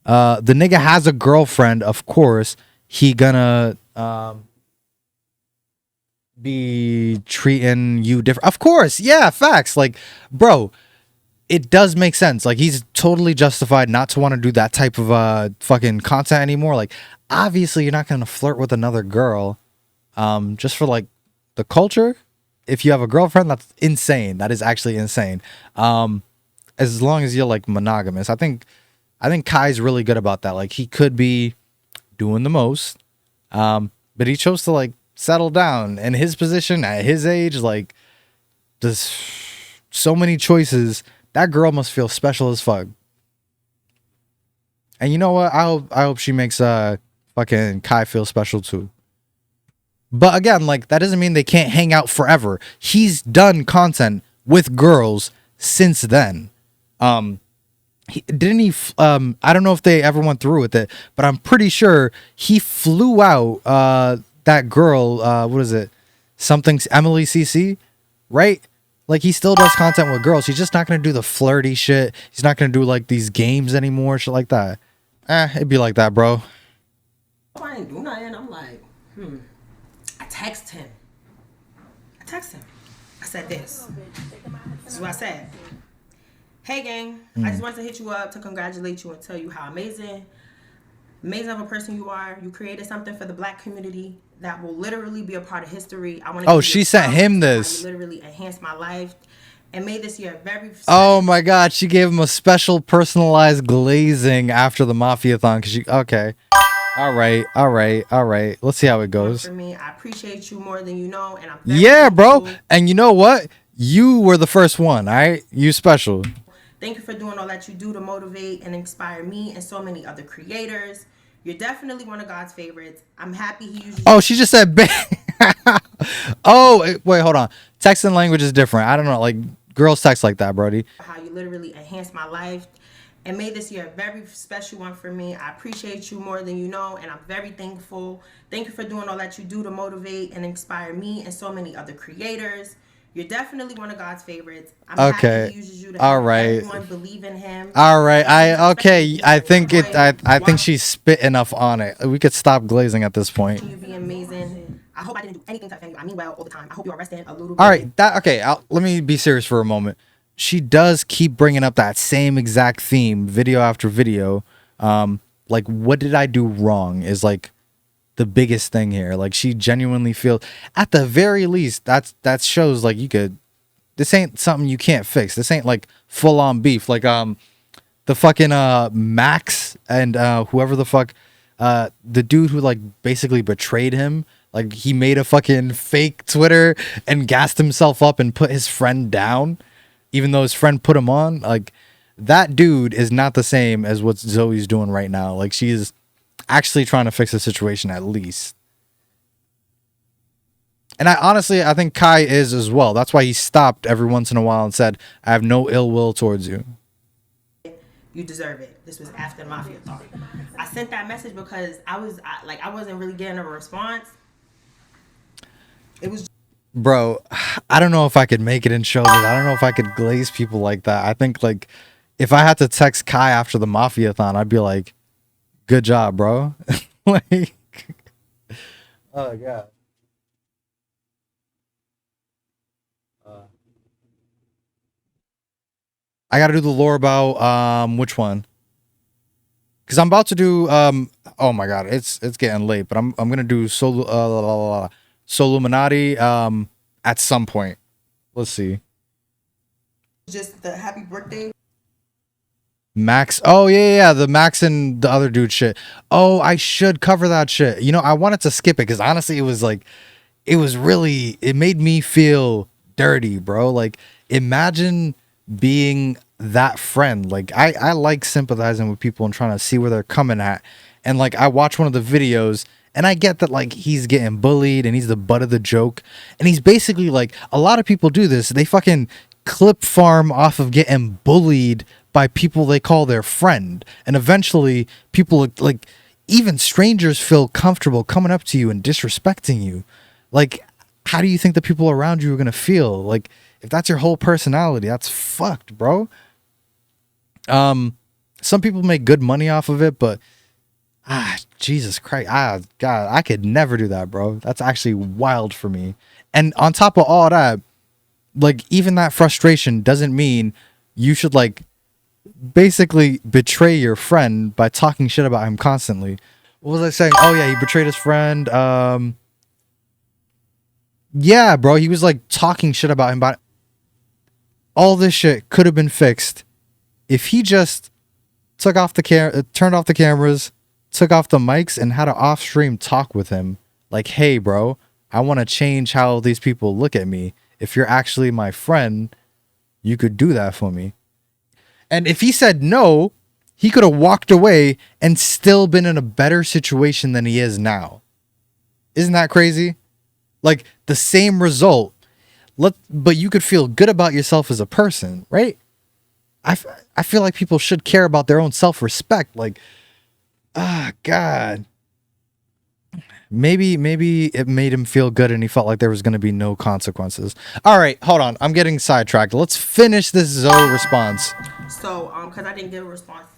The nigga has a girlfriend, of course. He gonna be treating you different. Of course, yeah, facts. Like, bro, it does make sense. Like, he's totally justified not to want to do that type of fucking content anymore. Like, obviously you're not gonna flirt with another girl just for like the culture. If you have a girlfriend, that's insane. That is actually insane. As long as you're like monogamous. I think Kai's really good about that. Like, he could be doing the most, but he chose to like settle down. In his position at his age, like, there's so many choices. That girl must feel special as fuck. And you know what? I hope she makes fucking Kai feel special too. But again, like, that doesn't mean they can't hang out forever. He's done content with girls since then. I don't know if they ever went through with it, but I'm pretty sure he flew out that girl, what is it? Something's Emily CC, right? Like, he still does content with girls. He's just not going to do the flirty shit. He's not going to do like these games anymore, shit like that. It'd be like that, bro. I ain't do nothing. I'm like, I text him. I said this. This is what I said. Hey, gang. I just wanted to hit you up to congratulate you and tell you how amazing of a person you are. You created something for the Black community that will literally be a part of history. I want to. Oh, she sent him this. You literally enhanced my life and made this year very. Oh my God, she gave him a special personalized glazing after the Mafia-thon. Okay. All right. Let's see how it goes. For me, I appreciate you more than you know, and I'm bro. And you know what? You were the first one. All right, you special. Thank you for doing all that you do to motivate and inspire me and so many other creators. You're definitely one of God's favorites. I'm happy he uses. Oh, she just said. Oh, wait, hold on. Texting language is different. I don't know. Like, girls text like that, Brody. How you literally enhanced my life and made this year a very special one for me. I appreciate you more than you know, and I'm very thankful. Thank you for doing all that you do to motivate and inspire me and so many other creators. You're definitely one of God's favorites. I'm happy he uses you to help everyone believe in him. All right. I think she's spit enough on it. We could stop glazing at this point. You'd be amazing. I hope I didn't do anything to offend you. I mean well all the time. I hope you are resting a little bit. All right. Let me be serious for a moment. She does keep bringing up that same exact theme video after video. Like, what did I do wrong is like the biggest thing here. Like, she genuinely feels, at the very least, that shows like this ain't something you can't fix. This ain't like full on beef. Like, the fucking Max and whoever the fuck, the dude who like basically betrayed him. Like, he made a fucking fake Twitter and gassed himself up and put his friend down, even though his friend put him on. Like, that dude is not the same as what Zoe's doing right now. Like, she is actually trying to fix the situation at least. And I think Kai is as well. That's why he stopped every once in a while and said, I have no ill will towards you. You deserve it. This was after the Mafia-thon. I sent that message because I wasn't really getting a response. It was. Bro, I don't know if I could make it in shows. I don't know if I could glaze people like that. I think, like, if I had to text Kai after the Mafia-thon, I'd be like, good job, bro. Like, oh God. I gotta do the lore about which one? Because I'm about to do oh my God, it's getting late, but I'm gonna do Soluminati at some point. Let's see. Just the happy birthday. Max. Oh yeah, the Max and the other dude shit. Oh, I should cover that shit. You know, I wanted to skip it because honestly, it made me feel dirty, bro. Like, imagine being that friend. Like, I like sympathizing with people and trying to see where they're coming at. And like, I watched one of the videos and I get that like he's getting bullied and he's the butt of the joke. And he's basically like, a lot of people do this. They fucking clip farm off of getting bullied by people they call their friend. And eventually people like even strangers feel comfortable coming up to you and disrespecting you. Like, how do you think the people around you are going to feel? Like, if that's your whole personality, that's fucked, bro. Some people make good money off of it, but Jesus Christ. God, I could never do that, bro. That's actually wild for me. And on top of all that, like, even that frustration doesn't mean you should like basically betray your friend by talking shit about him constantly. What was I saying? Oh yeah, he betrayed his friend. Yeah, bro, he was like talking shit about him. But all this shit could have been fixed if he just took off the turned off the cameras, took off the mics, and had an off-stream talk with him. Like, hey, bro, I want to change how these people look at me. If you're actually my friend, you could do that for me. And if he said no, he could have walked away and still been in a better situation than he is now. Isn't that crazy? Like the same result, but you could feel good about yourself as a person, right? I feel like people should care about their own self-respect. Like, God. Maybe it made him feel good and he felt like there was going to be no consequences. All right, hold on. I'm getting sidetracked. Let's finish this Zoe response. So, because I didn't get a response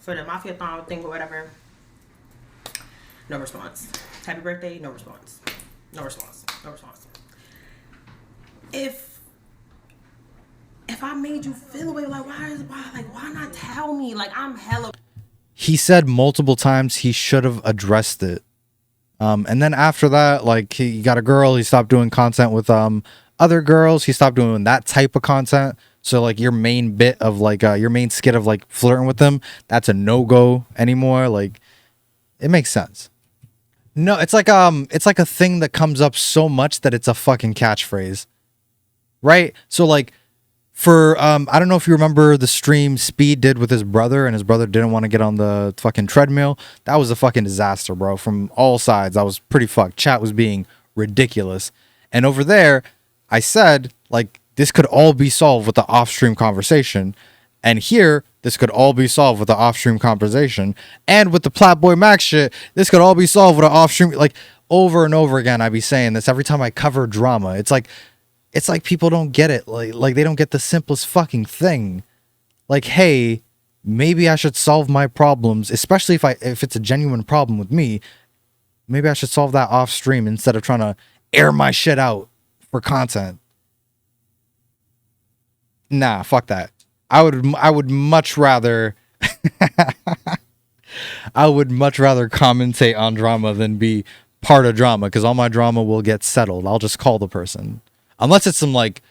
for the Mafia Thon thing or whatever. No response. Happy birthday, no response. No response. No response. If I made you feel away, like why not tell me? Like I'm hella. He said multiple times he should have addressed it. And then after that, like he got a girl, he stopped doing content with other girls. He stopped doing that type of content. So like your main bit of like your main skit of like flirting with them, that's a no-go anymore. Like it makes sense. No, it's like a thing that comes up so much that it's a fucking catchphrase. Right? So like for I don't know if you remember the stream Speed did with his brother, and his brother didn't want to get on the fucking treadmill. That was a fucking disaster, bro, from all sides. I was pretty fucked. Chat was being ridiculous. And over there, I said like this could all be solved with the off-stream conversation. And here, this could all be solved with the off-stream conversation. And with the Platboy Max shit, this could all be solved with an off-stream. Like over and over again, I'd be saying this every time I cover drama. It's like people don't get it. Like they don't get the simplest fucking thing. Like, hey, maybe I should solve my problems, especially if it's a genuine problem with me. Maybe I should solve that off stream instead of trying to air my shit out for content. Nah, fuck that. I would much rather I would much rather commentate on drama than be part of drama, because all my drama will get settled. I'll just call the person. Unless it's some like,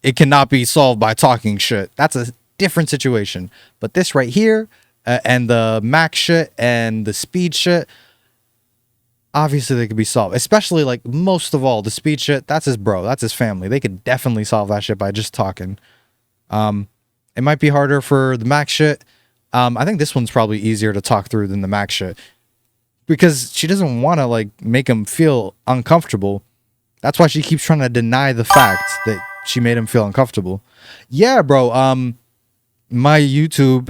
it cannot be solved by talking shit. That's a different situation. But this right here, and the Max shit and the Speed shit, obviously they could be solved. Especially like most of all, the Speed shit, that's his bro. That's his family. They could definitely solve that shit by just talking. It might be harder for the Max shit. I think this one's probably easier to talk through than the Max shit. Because she doesn't want to like make him feel uncomfortable. That's why she keeps trying to deny the fact that she made him feel uncomfortable. Yeah, bro. My YouTube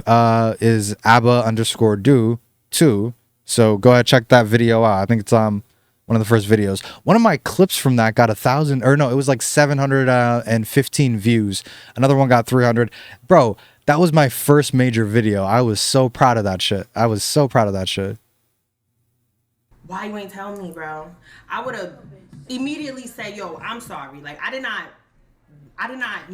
is abba_do2. So go ahead, check that video out. I think it's one of the first videos. One of my clips from that got 1,000, or no, it was like 715 views. Another one got 300. Bro, that was my first major video. I was so proud of that shit. Why you ain't tell me, bro? I would have immediately said, yo, I'm sorry. Like I did not.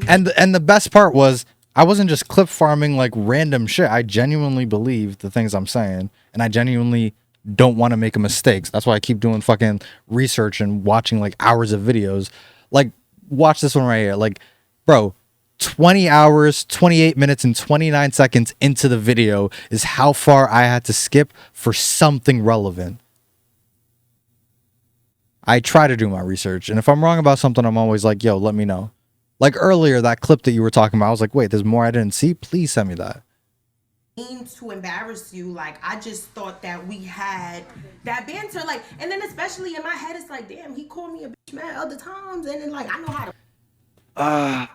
And the best part was I wasn't just clip farming like random shit. I genuinely believe the things I'm saying, and I genuinely don't want to make a mistake. That's why I keep doing fucking research and watching like hours of videos. Like watch this one right here. Like, bro, 20 hours, 28 minutes, and 29 seconds into the video is how far I had to skip for something relevant. I try to do my research, and if I'm wrong about something, I'm always like, yo, let me know. Like earlier, that clip that you were talking about, I was like, wait, there's more I didn't see? Please send me that. Mean to embarrass you. Like, I just thought that we had that banter. Like, and then especially in my head, it's like, damn, he called me a bitch mad other times. And then, like, I know how to.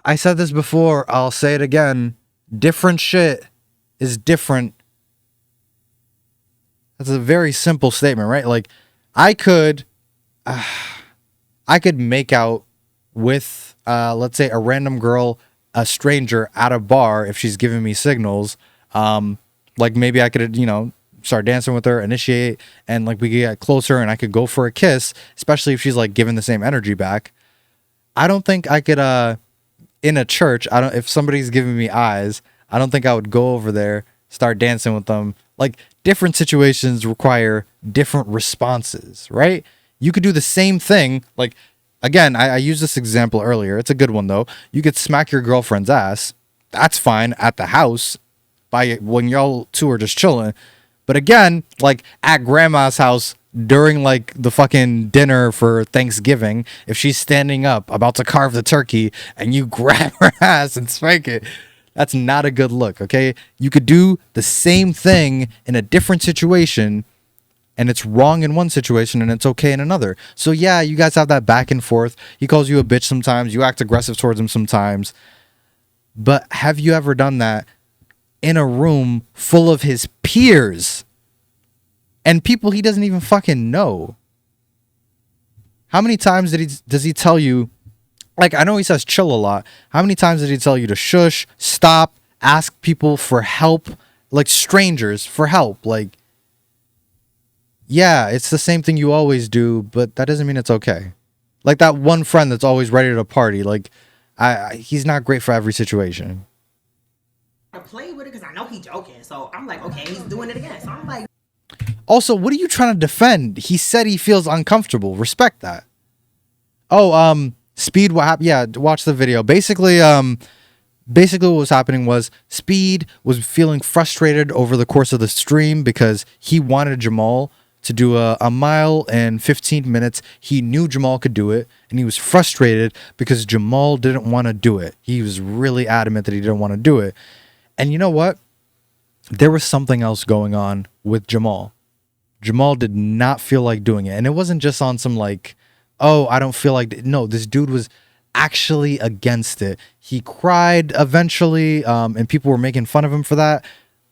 I said this before. I'll say it again. Different shit is different. That's a very simple statement, right? Like, I could make out with, let's say, a random girl, a stranger at a bar if she's giving me signals. Like maybe I could, start dancing with her, initiate, and like we could get closer and I could go for a kiss, especially if she's like giving the same energy back. I don't think I could in a church, I don't. If somebody's giving me eyes, I don't think I would go over there, start dancing with them. Like, different situations require different responses, right? You could do the same thing. Like, again, I used this example earlier. It's a good one though. You could smack your girlfriend's ass. That's fine at the house, by when y'all two are just chilling. But again, like at grandma's house during like the fucking dinner for Thanksgiving, if she's standing up about to carve the turkey and you grab her ass and spank it, that's not a good look, okay? You could do the same thing in a different situation, and it's wrong in one situation and it's okay in another. So yeah, you guys have that back and forth. He calls you a bitch sometimes, you act aggressive towards him sometimes. But have you ever done that in a room full of his peers and people he doesn't even fucking know? How many times does he tell you, like, I know he says chill a lot. How many times did he tell you to shush, stop, ask people for help, like strangers for help? Like, yeah, it's the same thing you always do, but that doesn't mean it's okay. Like that one friend that's always ready to party. Like, he's not great for every situation. I play with it because I know he's joking. So I'm like, okay, he's doing it again. So I'm like, also, what are you trying to defend? He said he feels uncomfortable. Respect that. Oh, Speed, what happened? Yeah, watch the video. Basically what was happening was Speed was feeling frustrated over the course of the stream because he wanted Jamal to do a mile in 15 minutes. He knew Jamal could do it, and he was frustrated because Jamal didn't want to do it. He was really adamant that he didn't want to do it. And you know what? There was something else going on with Jamal. Jamal did not feel like doing it. And it wasn't just on some like, oh, I don't feel like... No, this dude was actually against it. He cried eventually, and people were making fun of him for that.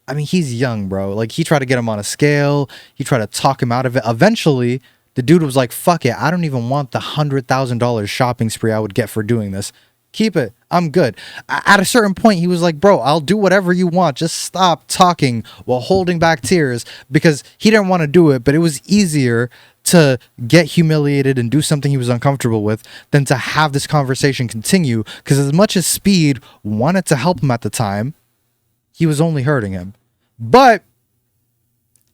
I mean, he's young, bro. Like, he tried to get him on a scale. He tried to talk him out of it. Eventually, the dude was like, fuck it. I don't even want the $100,000 shopping spree I would get for doing this. Keep it. I'm good. At a certain point, he was like, bro, I'll do whatever you want. Just stop talking while holding back tears, because he didn't want to do it, but it was easier to get humiliated and do something he was uncomfortable with than to have this conversation continue, because as much as Speed wanted to help him at the time, he was only hurting him. But,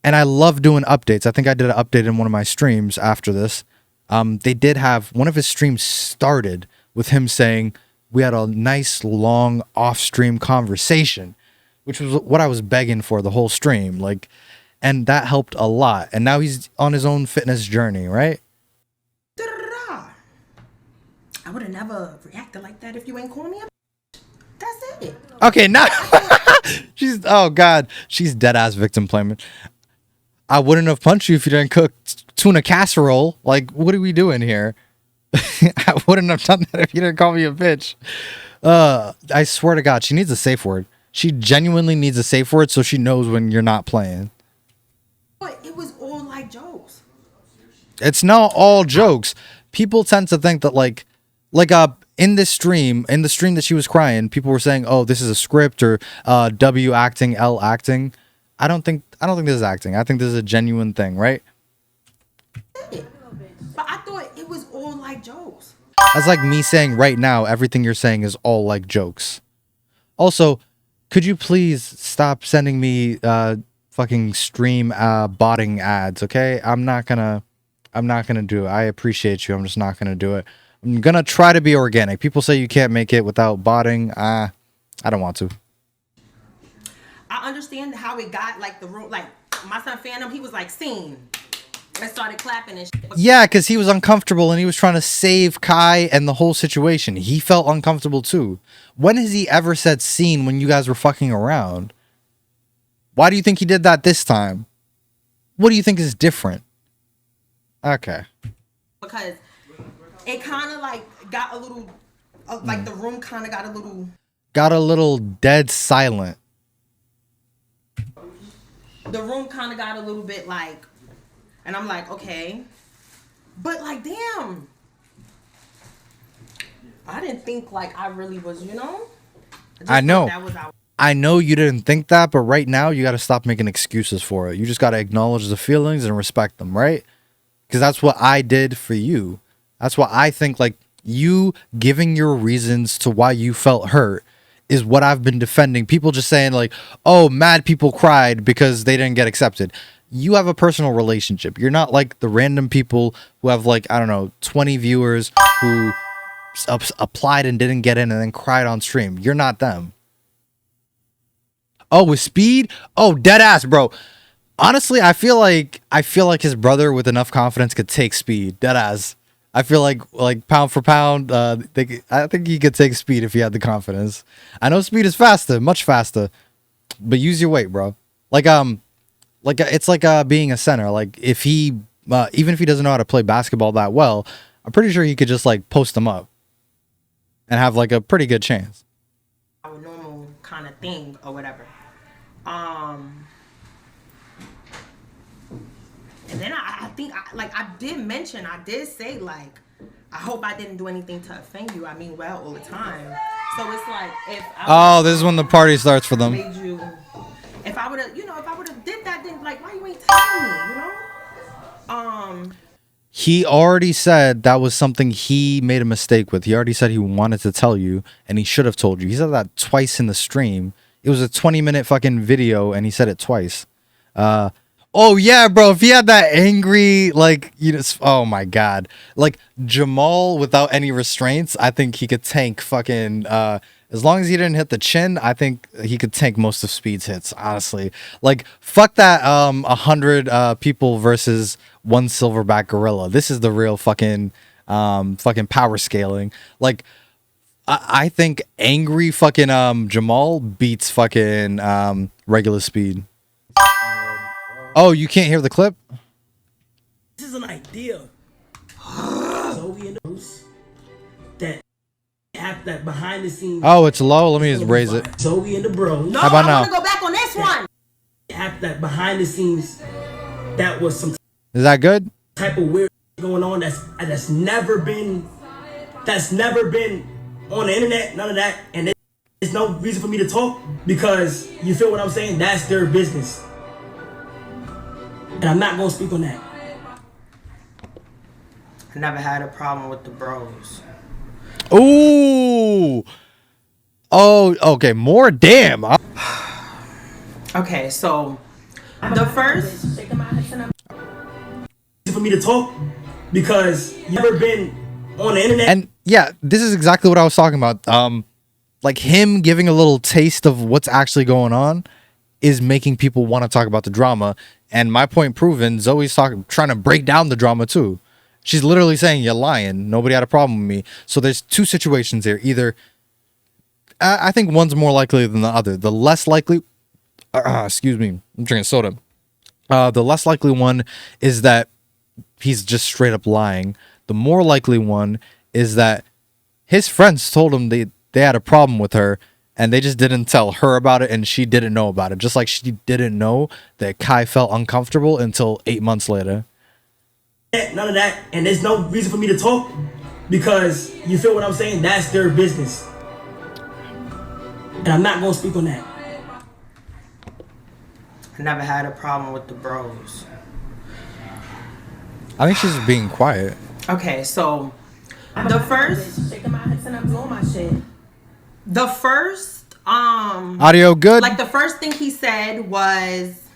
and I love doing updates. I think I did an update in one of my streams after this. They did have, one of his streams started with him saying, we had a nice long off-stream conversation, which was what I was begging for the whole stream. Like, and that helped a lot. And now he's on his own fitness journey, right? da-da-da-da. I would have never reacted like that if you ain't called me a bitch. That's it. Okay, now she's, oh God, she's dead ass victim blaming. I wouldn't have punched you if you didn't cook tuna casserole. Like, what are we doing here? I wouldn't have done that if you didn't call me a bitch. I swear to God, she needs a safe word. She genuinely needs a safe word so she knows when you're not playing. But it was all like jokes. It's not all jokes. People tend to think that like in the stream that she was crying, people were saying, "Oh, this is a script," or W acting, L acting. I don't think this is acting. I think this is a genuine thing, right? But I thought it was all like jokes. That's like me saying right now, everything you're saying is all like jokes. Also, could you please stop sending me fucking stream botting ads, okay? I'm not gonna do it. I appreciate you. I'm just not gonna do it. I'm gonna try to be organic. People say you can't make it without botting. I don't want to. I understand how it got like the room, like my son Phantom, he was like scene. I started clapping and shit. Yeah, because he was uncomfortable and he was trying to save Kai and the whole situation. He felt uncomfortable too. When has he ever said scene when you guys were fucking around? Why do you think he did that this time? What do you think is different? Okay. Because it kind of like got a little, like the room kind of got a little. Got a little dead silent. The room kind of got a little bit like, and I'm like, okay. But like, damn. I didn't think like I really was, you know? I know. That was our. I know you didn't think that, but right now you got to stop making excuses for it. You just got to acknowledge the feelings and respect them, right? Because that's what I did for you. That's why I think like You giving your reasons to why you felt hurt is what I've been defending. People just saying like, oh, mad people cried because they didn't get accepted. You have a personal relationship. You're not like the random people who have like, I don't know, 20 viewers who applied and didn't get in and then cried on stream. You're not them. Oh, with Speed? Oh, dead ass, bro. Honestly, I feel like his brother with enough confidence could take Speed. Dead ass. I feel like pound for pound, I think he could take Speed if he had the confidence. I know Speed is faster, much faster, but use your weight, bro. Like it's like being a center. Like if he even if he doesn't know how to play basketball that well, I'm pretty sure he could just like post them up and have like a pretty good chance. Our normal kind of thing or whatever. And then I think I did say like, I hope I didn't do anything to offend you. I mean well all the time. So it's like if I this is when the party starts for them. made you, if I would have did that, then like why you ain't telling me, He already said that was something he made a mistake with. He already said he wanted to tell you, and he should have told you. He said that twice in the stream. It was a 20-minute fucking video, and he said it twice. Oh yeah, bro. If he had that angry, like, you know, oh my god, like Jamal without any restraints, I think he could tank fucking. As long as he didn't hit the chin, I think he could tank most of Speed's hits. Honestly, like fuck that. 100 people versus one silverback gorilla. This is the real fucking power scaling. Like, I think angry fucking Jamal beats fucking regular Speed. Oh, you can't hear the clip? This is an idea. Zoe and Bruce that have that behind the scenes. Oh, it's low. Let me just raise it. Zoe and the bros. no, How about I now? want to go back on this one. Have that behind the scenes. That was some Is that good? type of weird going on that's never been on the internet. None of that, and there's no reason for me to talk because you feel what I'm saying. That's their business. And I'm not gonna speak on that. I never had a problem with the bros. Ooh. Oh, okay. More damn. Okay, so the first. For me to talk because you've never been on the internet. And yeah, this is exactly what I was talking about. Like him giving a little taste of what's actually going on is making people want to talk about the drama. And my point proven, Zoe's trying to break down the drama too. She's literally saying, you're lying. Nobody had a problem with me. So there's two situations here. Either, I think one's more likely than the other. The less likely, excuse me, I'm drinking soda. The less likely one is that he's just straight up lying. The more likely one is that his friends told him they had a problem with her and they just didn't tell her about it and she didn't know about it. Just like she didn't know that Kai felt uncomfortable until 8 months later. None of that, and there's no reason for me to talk because you feel what I'm saying. That's their business, and I'm not gonna speak on that. I never had a problem with the bros. I think she's being quiet. Okay, so the first Audio good? like the first thing he said was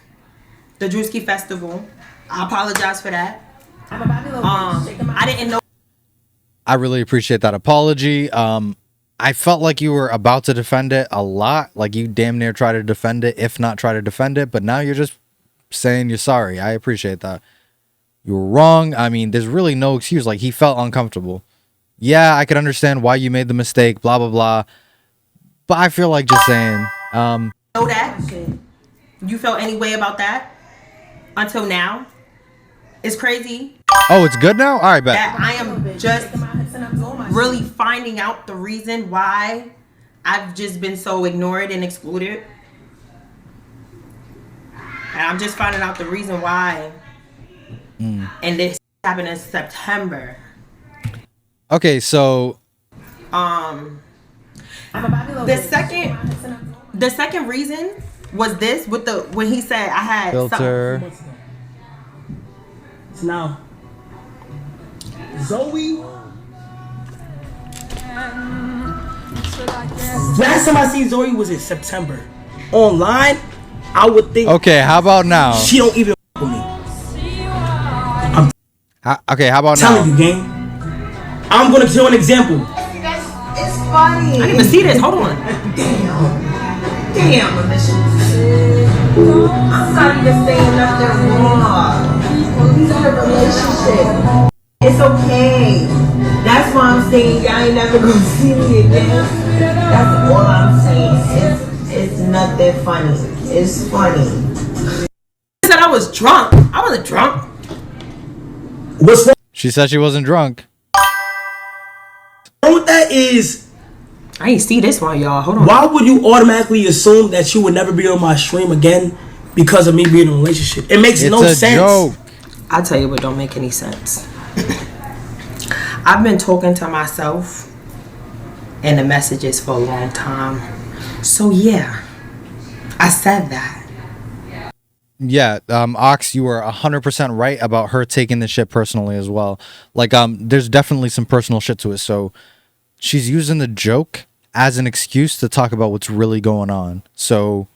the Drewski Festival. I apologize for that. I didn't know. I really appreciate that apology. I felt like you were about to defend it a lot. Like you damn near try to defend it, if not try to defend it. But now you're just saying you're sorry. I appreciate that. You were wrong. I mean, there's really no excuse. Like he felt uncomfortable. Yeah, I could understand why you made the mistake, blah, blah, blah. But I feel like just saying, know that. You felt any way about that until now. It's crazy oh, it's good now? All right, bet. that I am just really finding out the reason why I've just been so ignored and excluded. And I'm just finding out the reason why. And this happened in September. Okay, so the second reason was this with the when he said I had filter. So now, Zoe Last time I seen Zoe was in September. Online, I would think Okay, how about now? she don't even with me. Okay, how about Telling now? you, gang. I'm gonna show an example. It's funny. I didn't even see this. Hold on. Damn, Alicia. I'm not even saying nothing wrong. He's in a relationship. It's okay. That's why I'm saying y'all ain't never gonna see me again. That's all I'm saying. It's nothing funny. It's funny. I said I was drunk. I wasn't drunk. What's wrong She said she wasn't drunk. with that is, I ain't see this one, y'all. Hold on. why would you automatically assume that you would never be on my stream again because of me being in a relationship? It makes It's no a sense. joke. I'll tell you what don't make any sense. I've been talking to myself in the messages for a long time. So yeah, I said that. Yeah, Ox, you were 100% right about her taking this shit personally as well. Like, there's definitely some personal shit to it. So she's using the joke as an excuse to talk about what's really going on. So,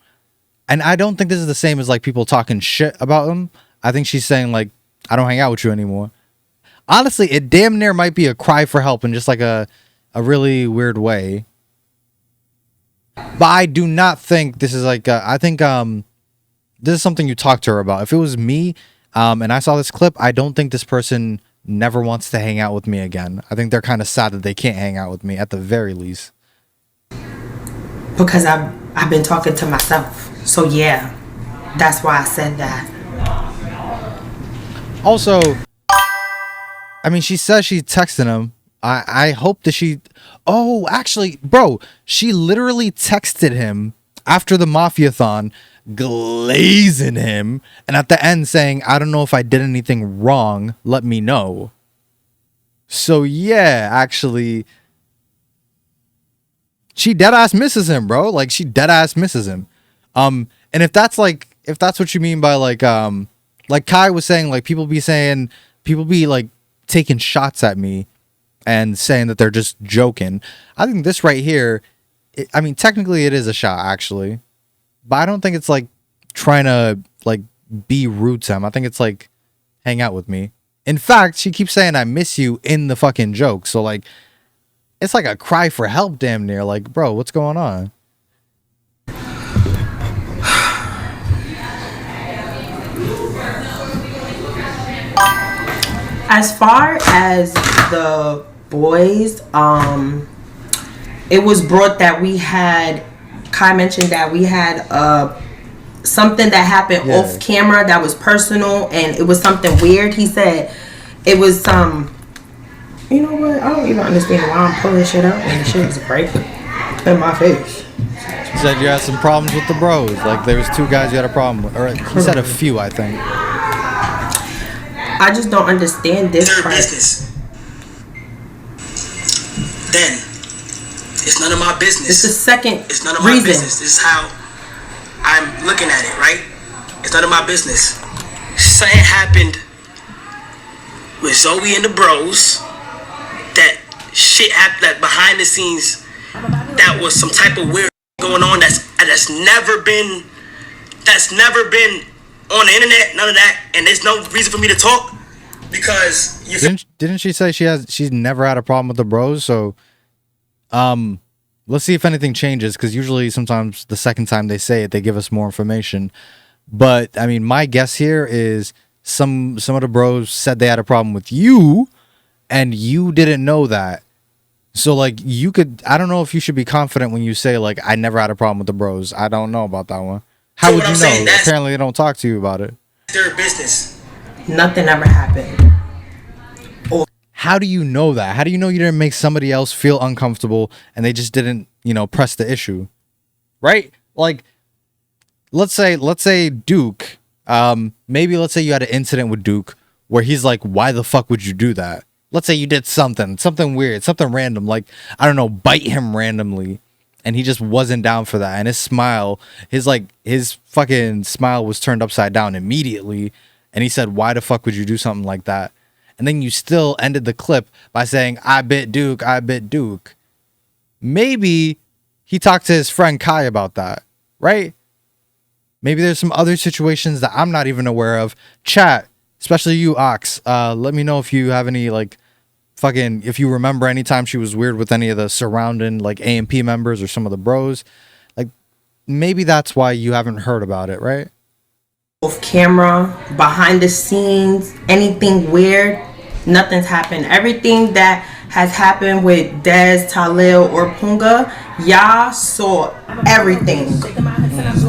and I don't think this is the same as like people talking shit about them. I think she's saying like, I don't hang out with you anymore. Honestly, it damn near might be a cry for help in just like a really weird way. But I do not think this is like, I think, this is something you talk to her about. If it was me, and I saw this clip, I don't think this person never wants to hang out with me again. I think they're kind of sad that they can't hang out with me at the very least. Because I've been talking to myself. So yeah, that's why I said that. Also, I mean, she says she's texting him. I hope that she... Oh, actually, bro, she literally texted him after the Mafia-thon, glazing him, and at the end saying, I don't know if I did anything wrong, let me know. So yeah, actually, she deadass misses him, bro. Like, she deadass misses him. And if that's what you mean by like Kai was saying, like people be like taking shots at me and saying that they're just joking. I think this right here, I mean, technically it is a shot actually, but I don't think it's like trying to like be rude to him. I think it's like hang out with me. In fact, she keeps saying I miss you in the fucking joke. So like, it's like a cry for help damn near. Like, bro, what's going on? As far as the boys, it was brought that we had, Kai mentioned that we had something that happened off camera that was personal and it was something weird. He said it was some, you know what, I don't even understand why I'm pulling shit up when the shit is break in my face. He said you had some problems with the bros. Like there was two guys you had a problem with. Or he said a few, I think. I just don't understand this Their part. business. Then it's none of my business. It's the second It's none of my reason. business. This is how I'm looking at it, right? It's none of my business. Something happened with Zoe and the bros. That shit happened, that behind the scenes, that was some type of weird going on that's never been on the internet, none of that, and there's no reason for me to talk because you Didn't she say she's never had a problem with the bros? So let's see if anything changes, because usually sometimes the second time they say it, they give us more information. But I mean, my guess here is some of the bros said they had a problem with you and you didn't know that. So like you could, I don't know if you should be confident when you say like I never had a problem with the bros. I don't know about that one. How So would what you I'm saying, know? that's- Apparently they don't talk to you about it. their business. Nothing ever happened. How do you know that? How do you know you didn't make somebody else feel uncomfortable and they just didn't, press the issue? Right? Like, let's say Duke, maybe let's say you had an incident with Duke where he's like, why the fuck would you do that? Let's say you did something weird, something random, like, I don't know, bite him randomly. And he just wasn't down for that. And his fucking smile was turned upside down immediately. And he said, why the fuck would you do something like that? And then you still ended the clip by saying, I bit Duke, I bit Duke. maybe he talked to his friend Kai about that, right? Maybe there's some other situations that I'm not even aware of. Chat, especially you, Ox. Let me know if you have any like fucking, if you remember any time she was weird with any of the surrounding like AMP members or some of the bros. Like maybe that's why you haven't heard about it, right? Off camera, behind the scenes, anything weird, nothing's happened. Everything that has happened with Dez, Talil, or Punga, y'all saw everything.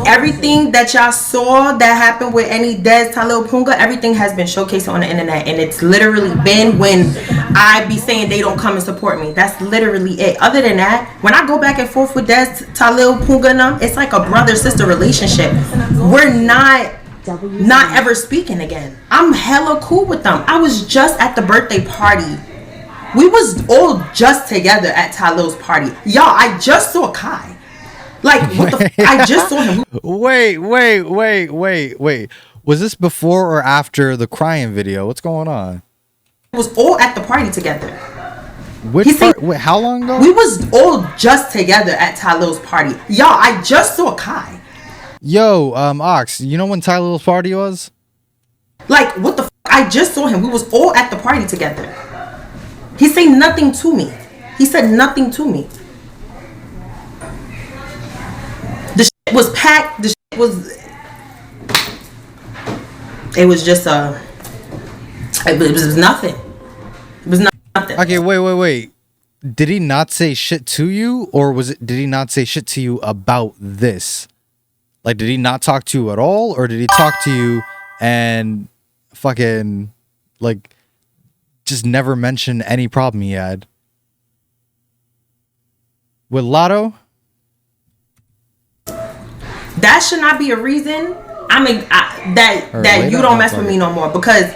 Everything that y'all saw that happened with any Dez, Talil, Punga, everything has been showcased on the internet, and it's literally been when I be saying they don't come and support me. That's literally it. Other than that, when I go back and forth with Dez, Talil, Punga, and them, it's like a brother-sister relationship. We're not ever speaking again. I'm hella cool with them. I was just at the birthday party. We was all just together at Talil's party. Y'all, I just saw Kai. Like, what the I just saw him. Wait. Was this before or after the crying video? What's going on? We was all at the party together. Which part? Wait, how long ago? We was all just together at Talil's party. Y'all, I just saw Kai. Yo, Ox, you know when Tyler's party was? Like, what the I just saw him. We was all at the party together. He said nothing to me. He said nothing to me. The shit was packed. The shit was... It was just it was nothing. It was nothing. Okay, wait. Did he not say shit to you, or did he not say shit to you about this? Like, did he not talk to you at all, or did he talk to you and fucking like just never mention any problem he had with Lotto? That should not be a reason. That you don't mess with me no more, because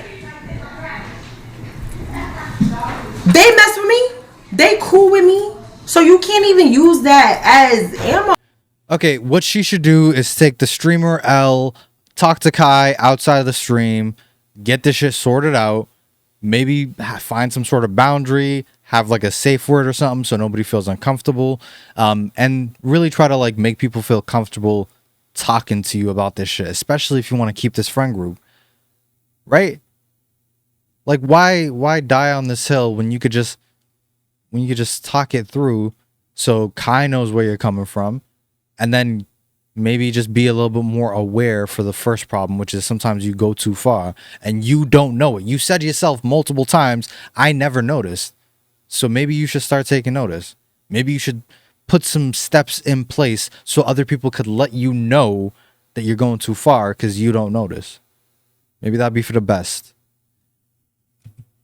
they mess with me. They cool with me, so you can't even use that as ammo. Okay, what she should do is take the streamer L, talk to Kai outside of the stream, get this shit sorted out, maybe find some sort of boundary, have like a safe word or something so nobody feels uncomfortable, and really try to like make people feel comfortable talking to you about this shit, especially if you want to keep this friend group, right? Like, why die on this hill when you could just talk it through so Kai knows where you're coming from, and then maybe just be a little bit more aware for the first problem, which is sometimes you go too far and you don't know it. You said yourself multiple times, I never noticed. So maybe you should start taking notice. Maybe you should put some steps in place so other people could let you know that you're going too far because you don't notice. Maybe that'd be for the best.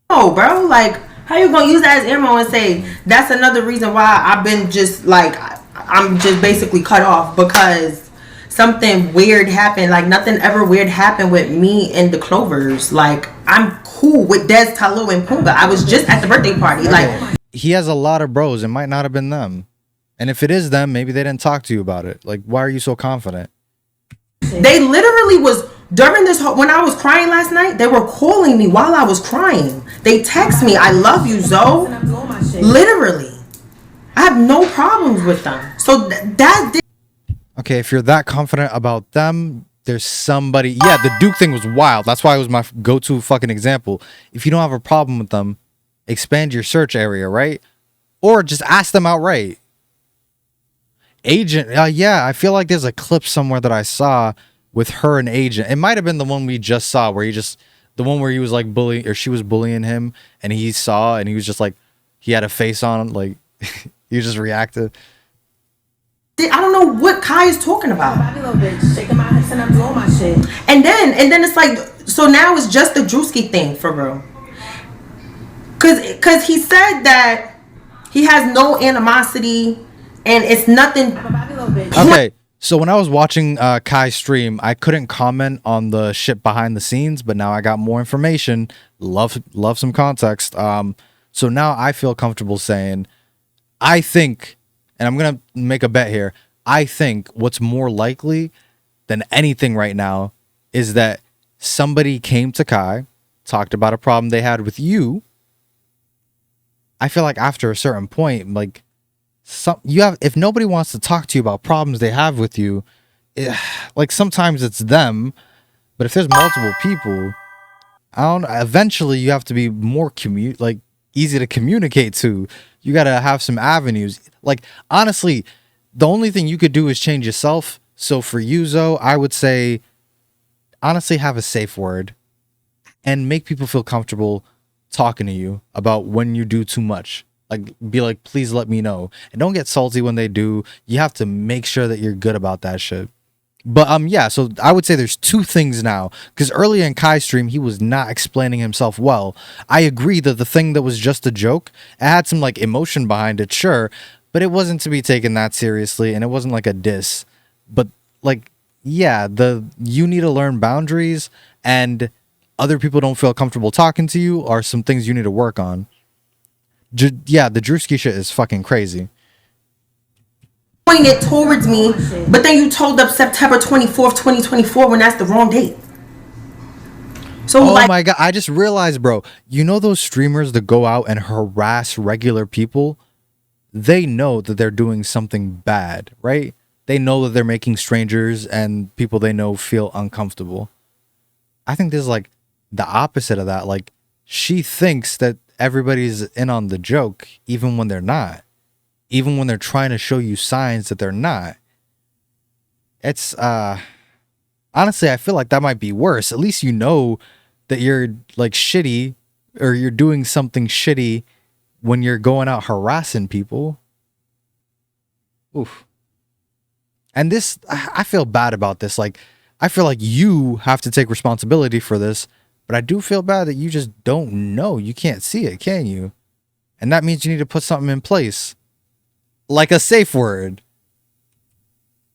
Oh, bro, like, how you gonna use that as ammo and say that's another reason why I've been just like, I'm just basically cut off because something weird happened? Like, nothing ever weird happened with me and the Clovers. Like, I'm cool with Dez, Talil, and Punga. I was just at the birthday party. Like, he has a lot of bros. It might not have been them. And if it is them, maybe they didn't talk to you about it. Like, why are you so confident? they literally was during this when I was crying last night. They were calling me while I was crying. They text me, "I love you, Zoe." Literally, I have no problems with them. So that. Okay, if you're that confident about them, there's somebody. Yeah, the Duke thing was wild. That's why it was my go-to fucking example. If you don't have a problem with them, expand your search area, right? Or just ask them outright. Agent, yeah, I feel like there's a clip somewhere that I saw with her and Agent. It might have been the one we just saw where the one where he was like bullying, or she was bullying him, and he saw, and he was just like, he had a face on, like, he just reacted. I don't know what Kai is talking about. And then it's like, so now it's just the Drewski thing for real. Cause he said that he has no animosity and it's nothing. Okay, so when I was watching Kai's stream, I couldn't comment on the shit behind the scenes, but now I got more information. Love some context. So now I feel comfortable saying, I think, and I'm going to make a bet here, I think what's more likely than anything right now is that somebody came to Kai, talked about a problem they had with you. I feel like after a certain point, like, if nobody wants to talk to you about problems they have with you, like sometimes it's them, but if there's multiple people, eventually you have to be more easy to communicate to. You got to have some avenues. Like, honestly, the only thing you could do is change yourself. So for you, Zoe, I would say, honestly, have a safe word and make people feel comfortable talking to you about when you do too much. Like, be like, please let me know. And don't get salty when they do. You have to make sure that you're good about that shit. But yeah, so I would say there's two things now, because earlier in Kai's stream he was not explaining himself well. I agree that the thing that was just a joke, it had some like emotion behind it, sure, but it wasn't to be taken that seriously, and it wasn't like a diss. But like, yeah, you need to learn boundaries, and other people don't feel comfortable talking to you are some things you need to work on. Yeah, the Drewski shit is fucking crazy. Pointed towards me, but then you told up September 24th, 2024 when that's the wrong date. So oh my god, I just realized, bro, you know those streamers that go out and harass regular people? They know that they're doing something bad, right? They know that they're making strangers and people they know feel uncomfortable. I think this is like the opposite of that. Like, she thinks that everybody's in on the joke, even when they're not. Even when they're trying to show you signs that they're not. It's, honestly, I feel like that might be worse. At least you know that you're, like, shitty, or you're doing something shitty when you're going out harassing people. Oof. And this, I feel bad about this. Like, I feel like you have to take responsibility for this, but I do feel bad that you just don't know. You can't see it, can you? And that means you need to put something in place. Like a safe word.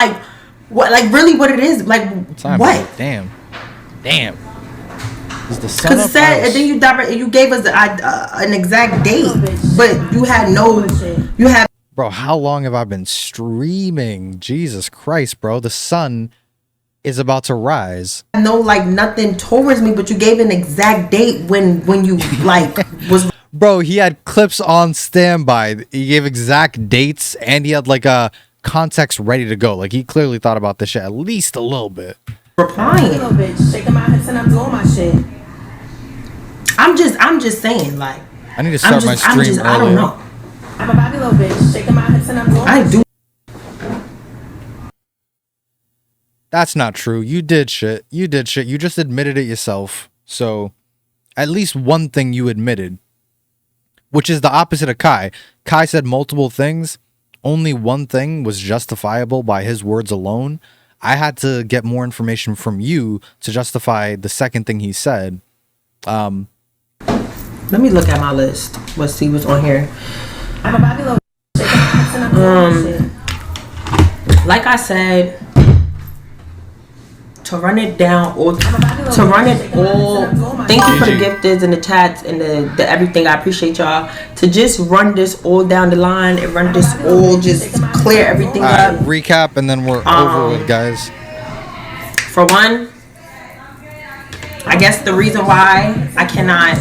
Like, what? Like, really what it is? Like, what? Damn. Is the sun Because up? it said, and then you gave us an exact date, but you had Bro, how long have I been streaming? Jesus Christ, bro. The sun is about to rise. no, like, nothing towards me, but you gave an exact date when you, like, was... Bro, he had clips on standby. He gave exact dates, and he had like a context ready to go. Like, he clearly thought about this shit at least a little bit. replying. I'm just saying, like, I need to start my stream earlier. I don't know. I'm a Bobby little bitch, shaking my hips and I'm blowing. I do. That's not true. You did shit. You just admitted it yourself. So, at least one thing you admitted. Which is the opposite of Kai. Kai said multiple things. Only one thing was justifiable by his words alone. I had to get more information from you to justify the second thing he said. Let me look at my list. Let's see what's on here. Like I said, to run it down or to run it all. Thank you for the gifteds and the chats and the everything. I appreciate y'all. To just run this all down the line and run this all, just clear everything up. Recap and then we're over with, guys. For one, I guess the reason why I cannot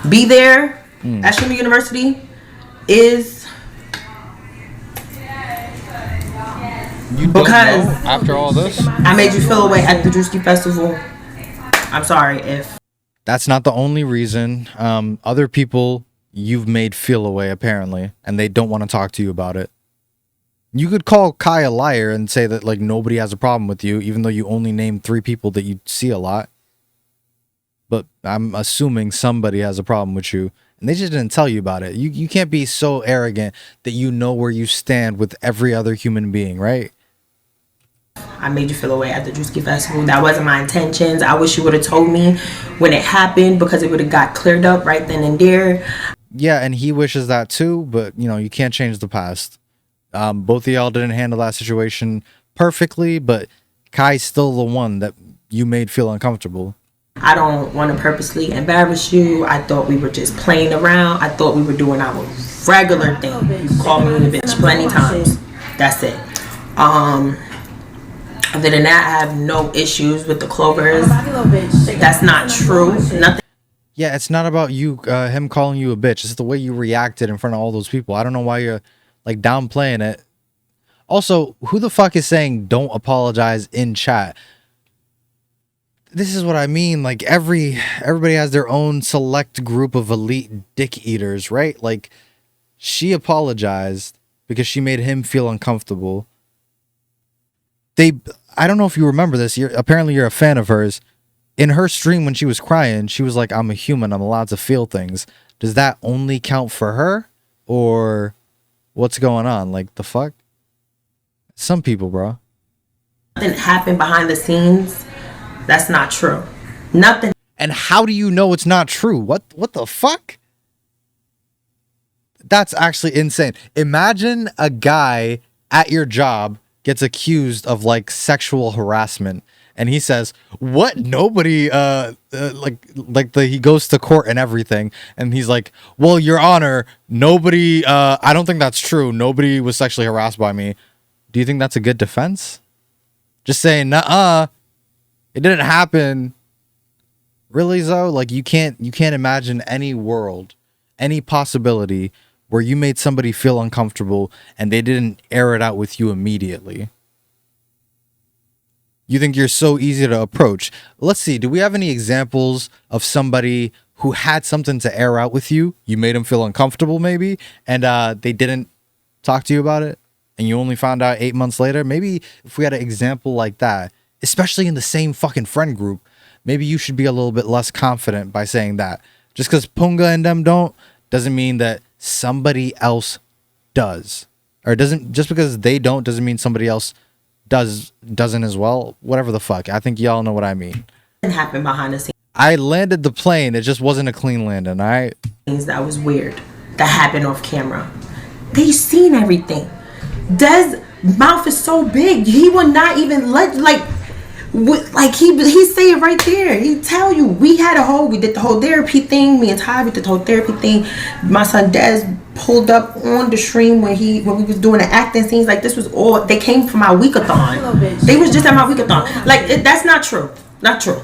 be there at Shuma University is because after all this, I made you feel away at the Drewski Festival. I'm sorry if that's not the only reason. Other people you've made feel away apparently, and they don't want to talk to you about it. You could call Kai a liar and say that like nobody has a problem with you, even though you only named 3 people that you see a lot. But I'm assuming somebody has a problem with you, and they just didn't tell you about it. You can't be so arrogant that you know where you stand with every other human being, right? I made you feel away at the Drewski Festival. That wasn't my intentions. I wish you would have told me when it happened, because it would have got cleared up right then and there. Yeah, and he wishes that too, but you know, you can't change the past. Both of y'all didn't handle that situation perfectly, but Kai's still the one that you made feel uncomfortable. I don't want to purposely embarrass you. I thought we were just playing around. I thought we were doing our regular thing. You called me a bitch plenty times. That's it. Other than that, I have no issues with the Clovers. That's not true. Nothing. Yeah, it's not about you, him calling you a bitch. It's the way you reacted in front of all those people. I don't know why you're like downplaying it. Also, who the fuck is saying don't apologize in chat? This is what I mean. Like everybody has their own select group of elite dick eaters, right? Like she apologized because she made him feel uncomfortable. I don't know if you remember this. Apparently you're a fan of hers. In her stream when she was crying, she was like, I'm a human, I'm allowed to feel things. Does that only count for her? Or what's going on? Like, the fuck? Some people, bro. Nothing happened behind the scenes. That's not true. Nothing. And how do you know it's not true? What the fuck? That's actually insane. Imagine a guy at your job gets accused of like sexual harassment. And he says, what? Nobody, he goes to court and everything. And he's like, well, Your Honor, nobody, I don't think that's true. Nobody was sexually harassed by me. Do you think that's a good defense? Just saying, nuh-uh, it didn't happen. Really, though? Like, you can't imagine any world, any possibility where you made somebody feel uncomfortable and they didn't air it out with you immediately. You think you're so easy to approach. Let's see. Do we have any examples of somebody who had something to air out with you? You made them feel uncomfortable maybe, and they didn't talk to you about it, and you only found out 8 months later? Maybe if we had an example like that, especially in the same fucking friend group, maybe you should be a little bit less confident by saying that. Just because Punga and them don't, doesn't mean that somebody else does. Or doesn't, just because they don't doesn't mean somebody else doesn't as well. Whatever the fuck. I think y'all know what I mean. Didn't happen behind the scenes. I landed the plane. It just wasn't a clean landing, all right? That was weird. That happened off camera. They seen everything. Des' mouth is so big. He would not even let, he say it right there. He tell you. We did the whole therapy thing. Me and Ty, we did the whole therapy thing. My son Des pulled up on the stream when we was doing the acting scenes. Like, this was all, they came for my weekathon. They was just at my weekathon. Like, that's not true. Not true.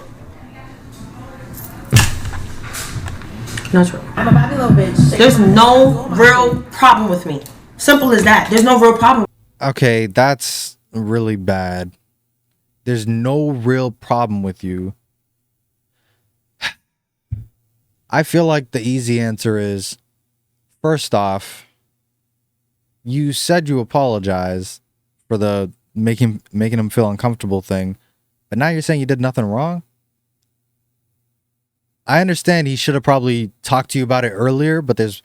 Not true. I'm a Bobby little bitch. There's no real problem with me. Simple as that. There's no real problem. Okay, that's really bad. There's no real problem with you. I feel like the easy answer is, first off, you said you apologized for the making him feel uncomfortable thing, but now you're saying you did nothing wrong? I understand he should have probably talked to you about it earlier, but there's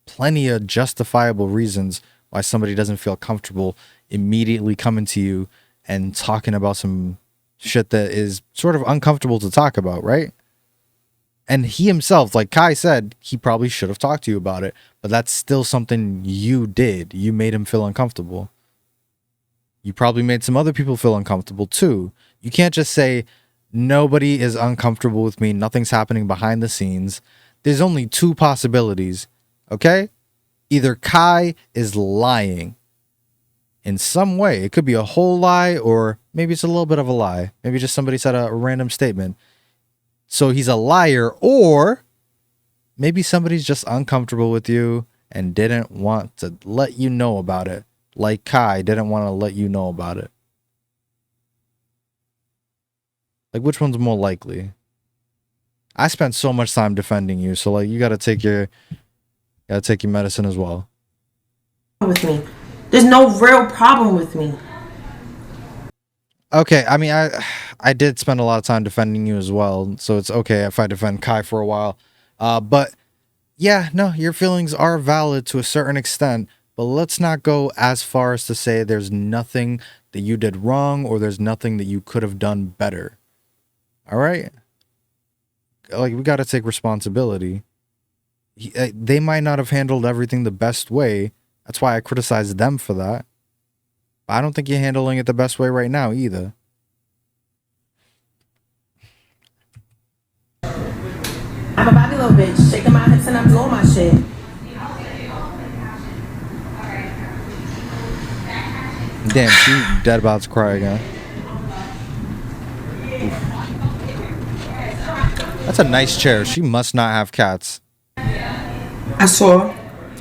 plenty of justifiable reasons why somebody doesn't feel comfortable immediately coming to you and talking about some shit that is sort of uncomfortable to talk about, right? And he himself, like Kai said, he probably should have talked to you about it, but that's still something you did. You made him feel uncomfortable. You probably made some other people feel uncomfortable too. You can't just say, nobody is uncomfortable with me, nothing's happening behind the scenes. There's only two possibilities, okay? Either Kai is lying in some way. It could be a whole lie, or maybe it's a little bit of a lie. Maybe just somebody said a random statement. So he's a liar, or maybe somebody's just uncomfortable with you and didn't want to let you know about it. Like Kai didn't want to let you know about it. Like, which one's more likely? I spent so much time defending you, so like you gotta take your medicine as well. With me. There's no real problem with me. Okay, I mean, I did spend a lot of time defending you as well, so it's okay if I defend Kai for a while. But yeah, no, your feelings are valid to a certain extent, but let's not go as far as to say there's nothing that you did wrong or there's nothing that you could have done better. All right? Like, we got to take responsibility. They might not have handled everything the best way. That's why I criticize them for that. But I don't think you're handling it the best way right now either. I'm a Bobby little bitch. Shaking my hips and I'm blowing my shit. Damn, she dead about to cry again. That's a nice chair. She must not have cats. I saw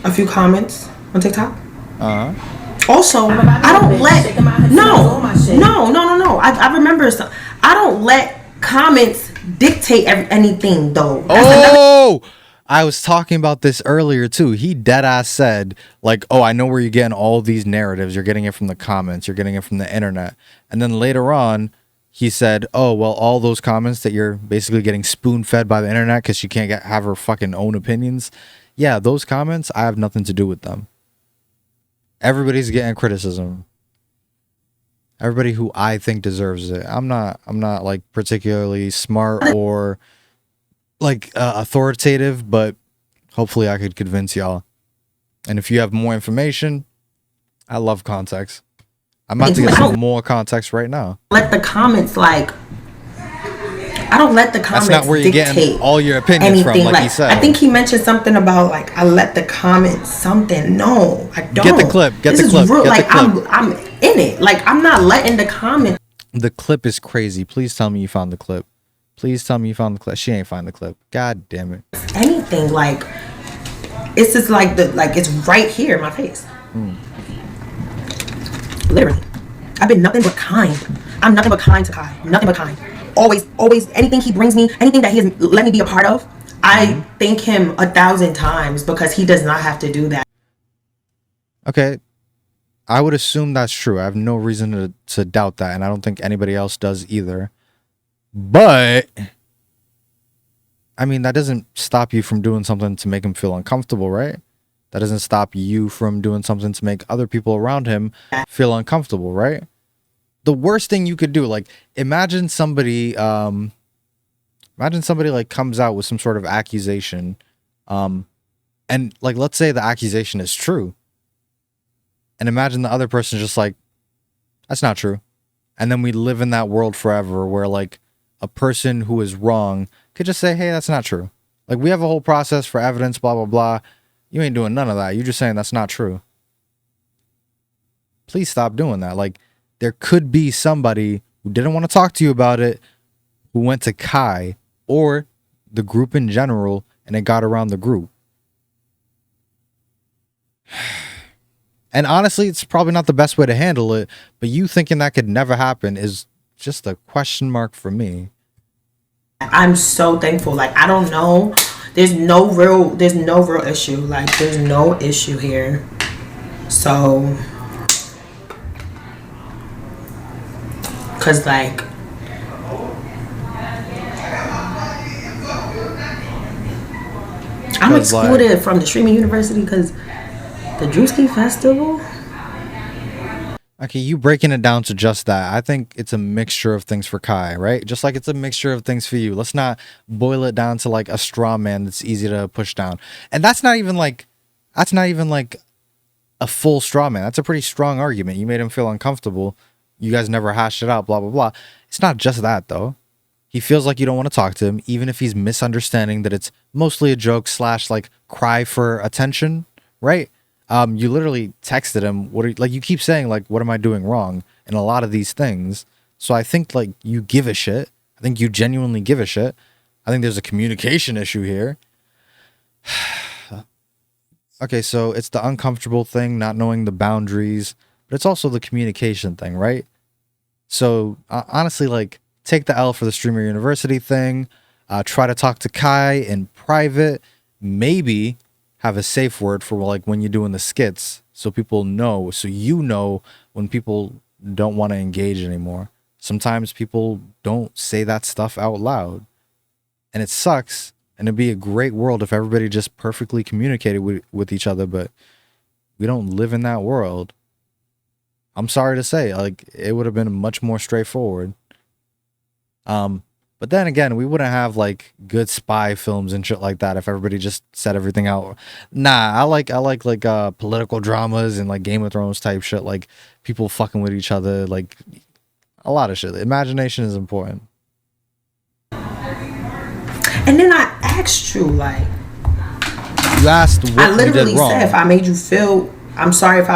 a few comments on TikTok. Also, I don't let no. I remember some. I don't let comments dictate anything though. Oh, I was talking about this earlier too. He dead ass said like, "Oh, I know where you're getting all these narratives. You're getting it from the comments. You're getting it from the internet." And then later on, he said, "Oh, well, all those comments that you're basically getting spoon fed by the internet because she can't have her fucking own opinions. Yeah, those comments, I have nothing to do with them. Everybody's getting criticism. Everybody who I think deserves it. I'm not like particularly smart or like authoritative, but hopefully I could convince y'all. And if you have more information, I love context. I'm about to get some more context right now. Let the comments like. I don't let the comments That's not where you're dictate getting all your opinions from, like he said. I think he mentioned something about like I let the comments something. No, I don't. Get the clip. Get the clip. Real, get like the clip. I'm in it. Like I'm not letting the comments. The clip is crazy. Please tell me you found the clip. Please tell me you found the clip. She ain't find the clip. God damn it. Anything like it's just like it's right here in my face. Literally, I've been nothing but kind. I'm nothing but kind to Kai. Nothing but kind. Always, anything he brings me, anything that he has let me be a part of, I thank him 1,000 times because he does not have to do that. Okay. I would assume that's true. I have no reason to doubt that, and I don't think anybody else does either. But, I mean, that doesn't stop you from doing something to make him feel uncomfortable, right? That doesn't stop you from doing something to make other people around him feel uncomfortable, right? The worst thing you could do, like, imagine somebody like comes out with some sort of accusation, and like, let's say the accusation is true, and imagine the other person just like, that's not true, and then we live in that world forever where like a person who is wrong could just say, hey, that's not true. Like, we have a whole process for evidence, blah blah blah. You ain't doing none of that. You're just saying that's not true. Please stop doing that. Like, there could be somebody who didn't want to talk to you about it, who went to Kai or the group in general, and it got around the group. And honestly, it's probably not the best way to handle it, but you thinking that could never happen is just a question mark for me. I'm so thankful. Like, I don't know. There's no real issue. Like, there's no issue here. So, cause like, I'm excluded from the streaming university because the Drewski Festival. Okay, you breaking it down to just that. I think it's a mixture of things for Kai, right? Just like it's a mixture of things for you. Let's not boil it down to like a straw man that's easy to push down. And that's not even like a full straw man. That's a pretty strong argument. You made him feel uncomfortable. You guys never hashed it out, blah, blah, blah. It's not just that, though. He feels like you don't want to talk to him, even if he's misunderstanding that it's mostly a joke / like cry for attention, right? You literally texted him, like you keep saying, like, what am I doing wrong in a lot of these things? So I think like you give a shit. I think you genuinely give a shit. I think there's a communication issue here. Okay, so it's the uncomfortable thing, not knowing the boundaries, but it's also the communication thing, right? So honestly, like, take the L for the Streamer University thing. Try to talk to Kai in private. Maybe have a safe word for like when you're doing the skits, so people know, so you know when people don't want to engage anymore. Sometimes people don't say that stuff out loud, and it sucks. And it'd be a great world if everybody just perfectly communicated with each other, but we don't live in that world. I'm sorry to say, like, it would have been much more straightforward. But then again, we wouldn't have like good spy films and shit like that if everybody just said everything out. Nah, I like political dramas and like Game of Thrones type shit, like people fucking with each other, like a lot of shit. Imagination is important. And then I asked you, like, you asked what I literally you did wrong. said if I made you feel, I'm sorry if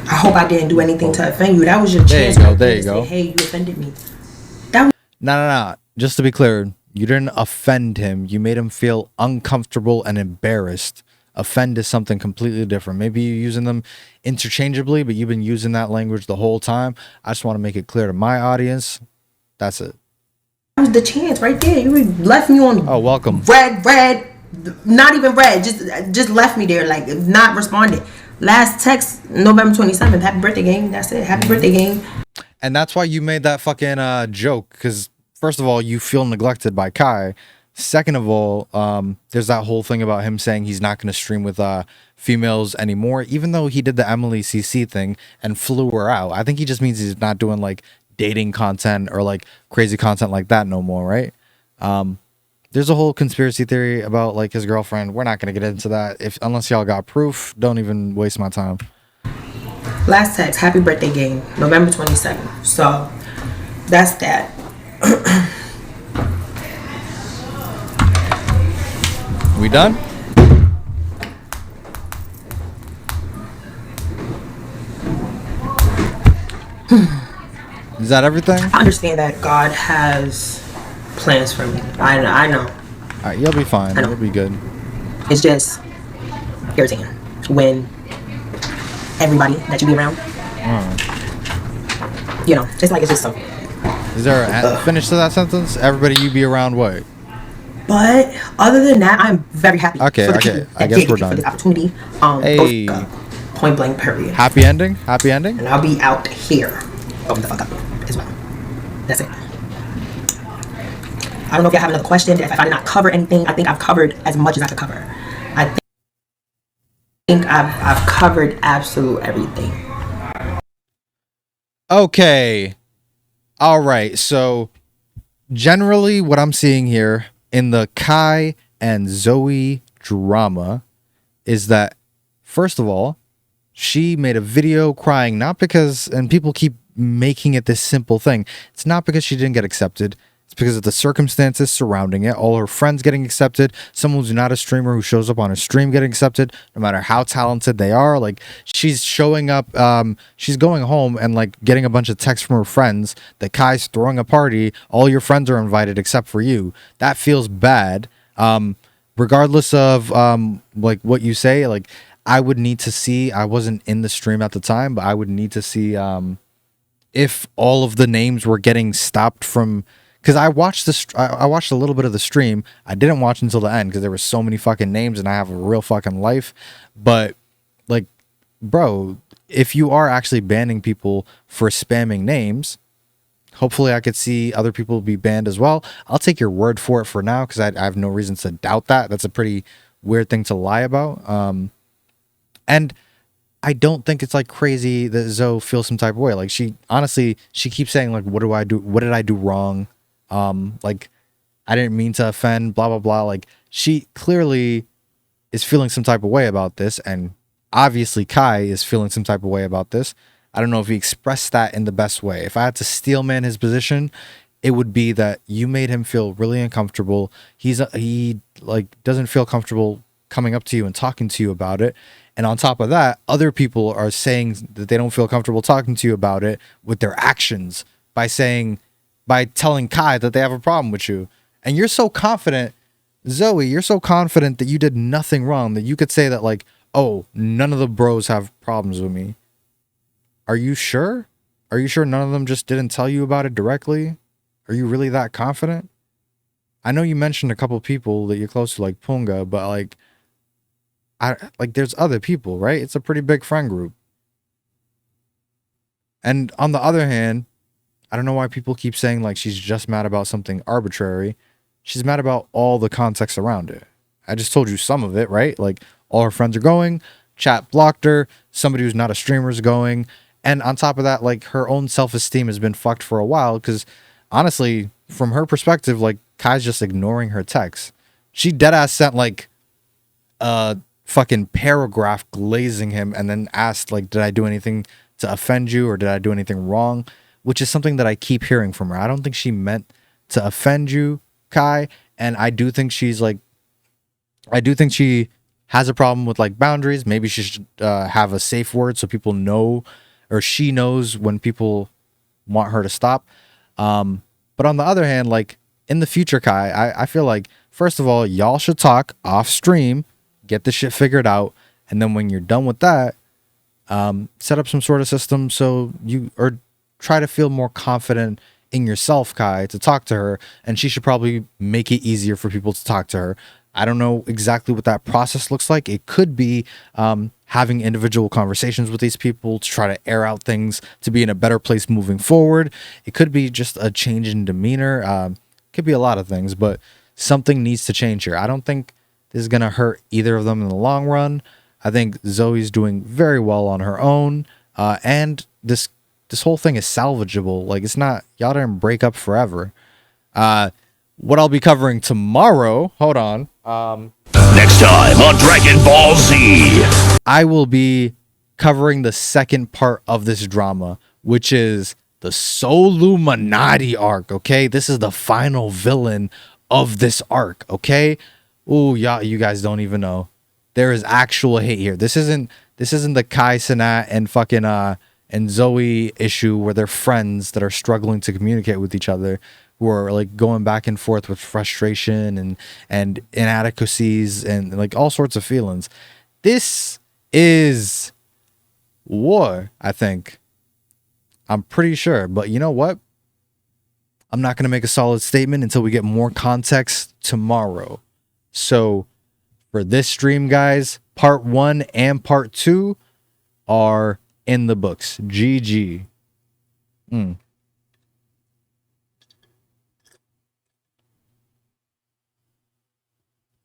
I hope I didn't do anything to offend you. That was your There you chance. go, right there to you say, go. hey, you offended me. That was No. Just to be clear, you didn't offend him. You made him feel uncomfortable and embarrassed. Offend is something completely different. Maybe you're using them interchangeably, but you've been using that language the whole time. I just want to make it clear to my audience. That's it. the chance right there. You left me on Oh, welcome. red, not even red. Just left me there, like not responded. Last text, November 27th. Happy birthday, gang. That's it. Happy birthday, gang. And that's why you made that fucking joke. Because first of all, you feel neglected by Kai. Second of all, there's that whole thing about him saying he's not going to stream with females anymore, even though he did the Emily CC thing and flew her out. I think he just means he's not doing like dating content or like crazy content like that no more, right? There's a whole conspiracy theory about like his girlfriend. We're not going to get into that. Unless y'all got proof, don't even waste my time. Last text, happy birthday, gang. November 27th. So that's that. We done? Is that everything? I understand that God has plans for me. I know. All right, you'll be fine. I know. You'll be good. It's just irritating when everybody that you be around, you know, it's like it's just so. Is there a finish to that sentence? Everybody you be around what? But other than that, I'm very happy. Okay, for the okay. people I that guess gave we're me done. for this opportunity. Hey. Point blank, period. Happy ending? Happy ending? And I'll be out here. Open the fuck up as well. That's it. I don't know if you have another question. If I did not cover anything, I think I've covered as much as I could cover. I think I've covered absolute everything. Okay. All right. So generally what I'm seeing here in the Kai and Zoe drama is that, first of all, she made a video crying, not because, and people keep making it this simple thing. It's not because she didn't get accepted. It's because of the circumstances surrounding it. All her friends getting accepted. Someone who's not a streamer who shows up on a stream getting accepted, no matter how talented they are. Like, she's showing up, she's going home and like getting a bunch of texts from her friends that Kai's throwing a party. All your friends are invited except for you. That feels bad. Regardless of like what you say, like I would need to see, I wasn't in the stream at the time, but I would need to see if all of the names were getting stopped from, because I watched I watched a little bit of the stream. I didn't watch until the end because there were so many fucking names and I have a real fucking life. But like, bro, if you are actually banning people for spamming names, hopefully I could see other people be banned as well. I'll take your word for it for now because I have no reason to doubt that. That's a pretty weird thing to lie about. And I don't think it's like crazy that Zoe feels some type of way. Like she keeps saying like, what do I do? What did I do wrong? Like I didn't mean to offend, blah, blah, blah. Like she clearly is feeling some type of way about this. And obviously Kai is feeling some type of way about this. I don't know if he expressed that in the best way. If I had to steel man his position, it would be that you made him feel really uncomfortable. He like doesn't feel comfortable coming up to you and talking to you about it. And on top of that, other people are saying that they don't feel comfortable talking to you about it with their actions by telling Kai that they have a problem with you. And you're so confident, Zoe, you're so confident that you did nothing wrong that you could say that like, oh, none of the bros have problems with me. Are you sure? Are you sure none of them just didn't tell you about it directly? Are you really that confident? I know you mentioned a couple people that you're close to, like Punga, but like there's other people, right? It's a pretty big friend group. And on the other hand, I don't know why people keep saying like she's just mad about something arbitrary. She's mad about all the context around it. I just told you some of it, right? Like all her friends are going, chat blocked her, somebody who's not a streamer is going. And on top of that, like her own self-esteem has been fucked for a while because honestly, from her perspective, like Kai's just ignoring her texts. She deadass sent like a fucking paragraph glazing him and then asked like, did I do anything to offend you or did I do anything wrong? Which is something that I keep hearing from her. I don't think she meant to offend you, Kai. And I do think she has a problem with like boundaries. Maybe she should have a safe word so people know, or she knows when people want her to stop. But on the other hand, like in the future, Kai, I feel like, first of all, y'all should talk off stream, get the shit figured out. And then when you're done with that, set up some sort of system so you, or try to feel more confident in yourself, Kai, to talk to her. And she should probably make it easier for people to talk to her. I don't know exactly what that process looks like. It could be having individual conversations with these people to try to air out things to be in a better place moving forward. It could be just a change in demeanor. Could be a lot of things, but something needs to change here. I don't think this is going to hurt either of them in the long run. I think Zoe's doing very well on her own. And this whole thing is salvageable. Like, it's not, y'all didn't break up forever. What I'll be covering tomorrow, hold on. Next time on Dragon Ball Z, I will be covering the second part of this drama, which is the Soluminati arc, okay? This is the final villain of this arc, okay? Ooh, y'all, you guys don't even know. There is actual hate here. This isn't the Kai Cenat and fucking and Zoe issue where they're friends that are struggling to communicate with each other, who are like going back and forth with frustration and inadequacies and like all sorts of feelings. This is war, I think. I'm pretty sure. But you know what? I'm not going to make a solid statement until we get more context tomorrow. So for this stream, guys, part 1 and part 2 are in the books. GG.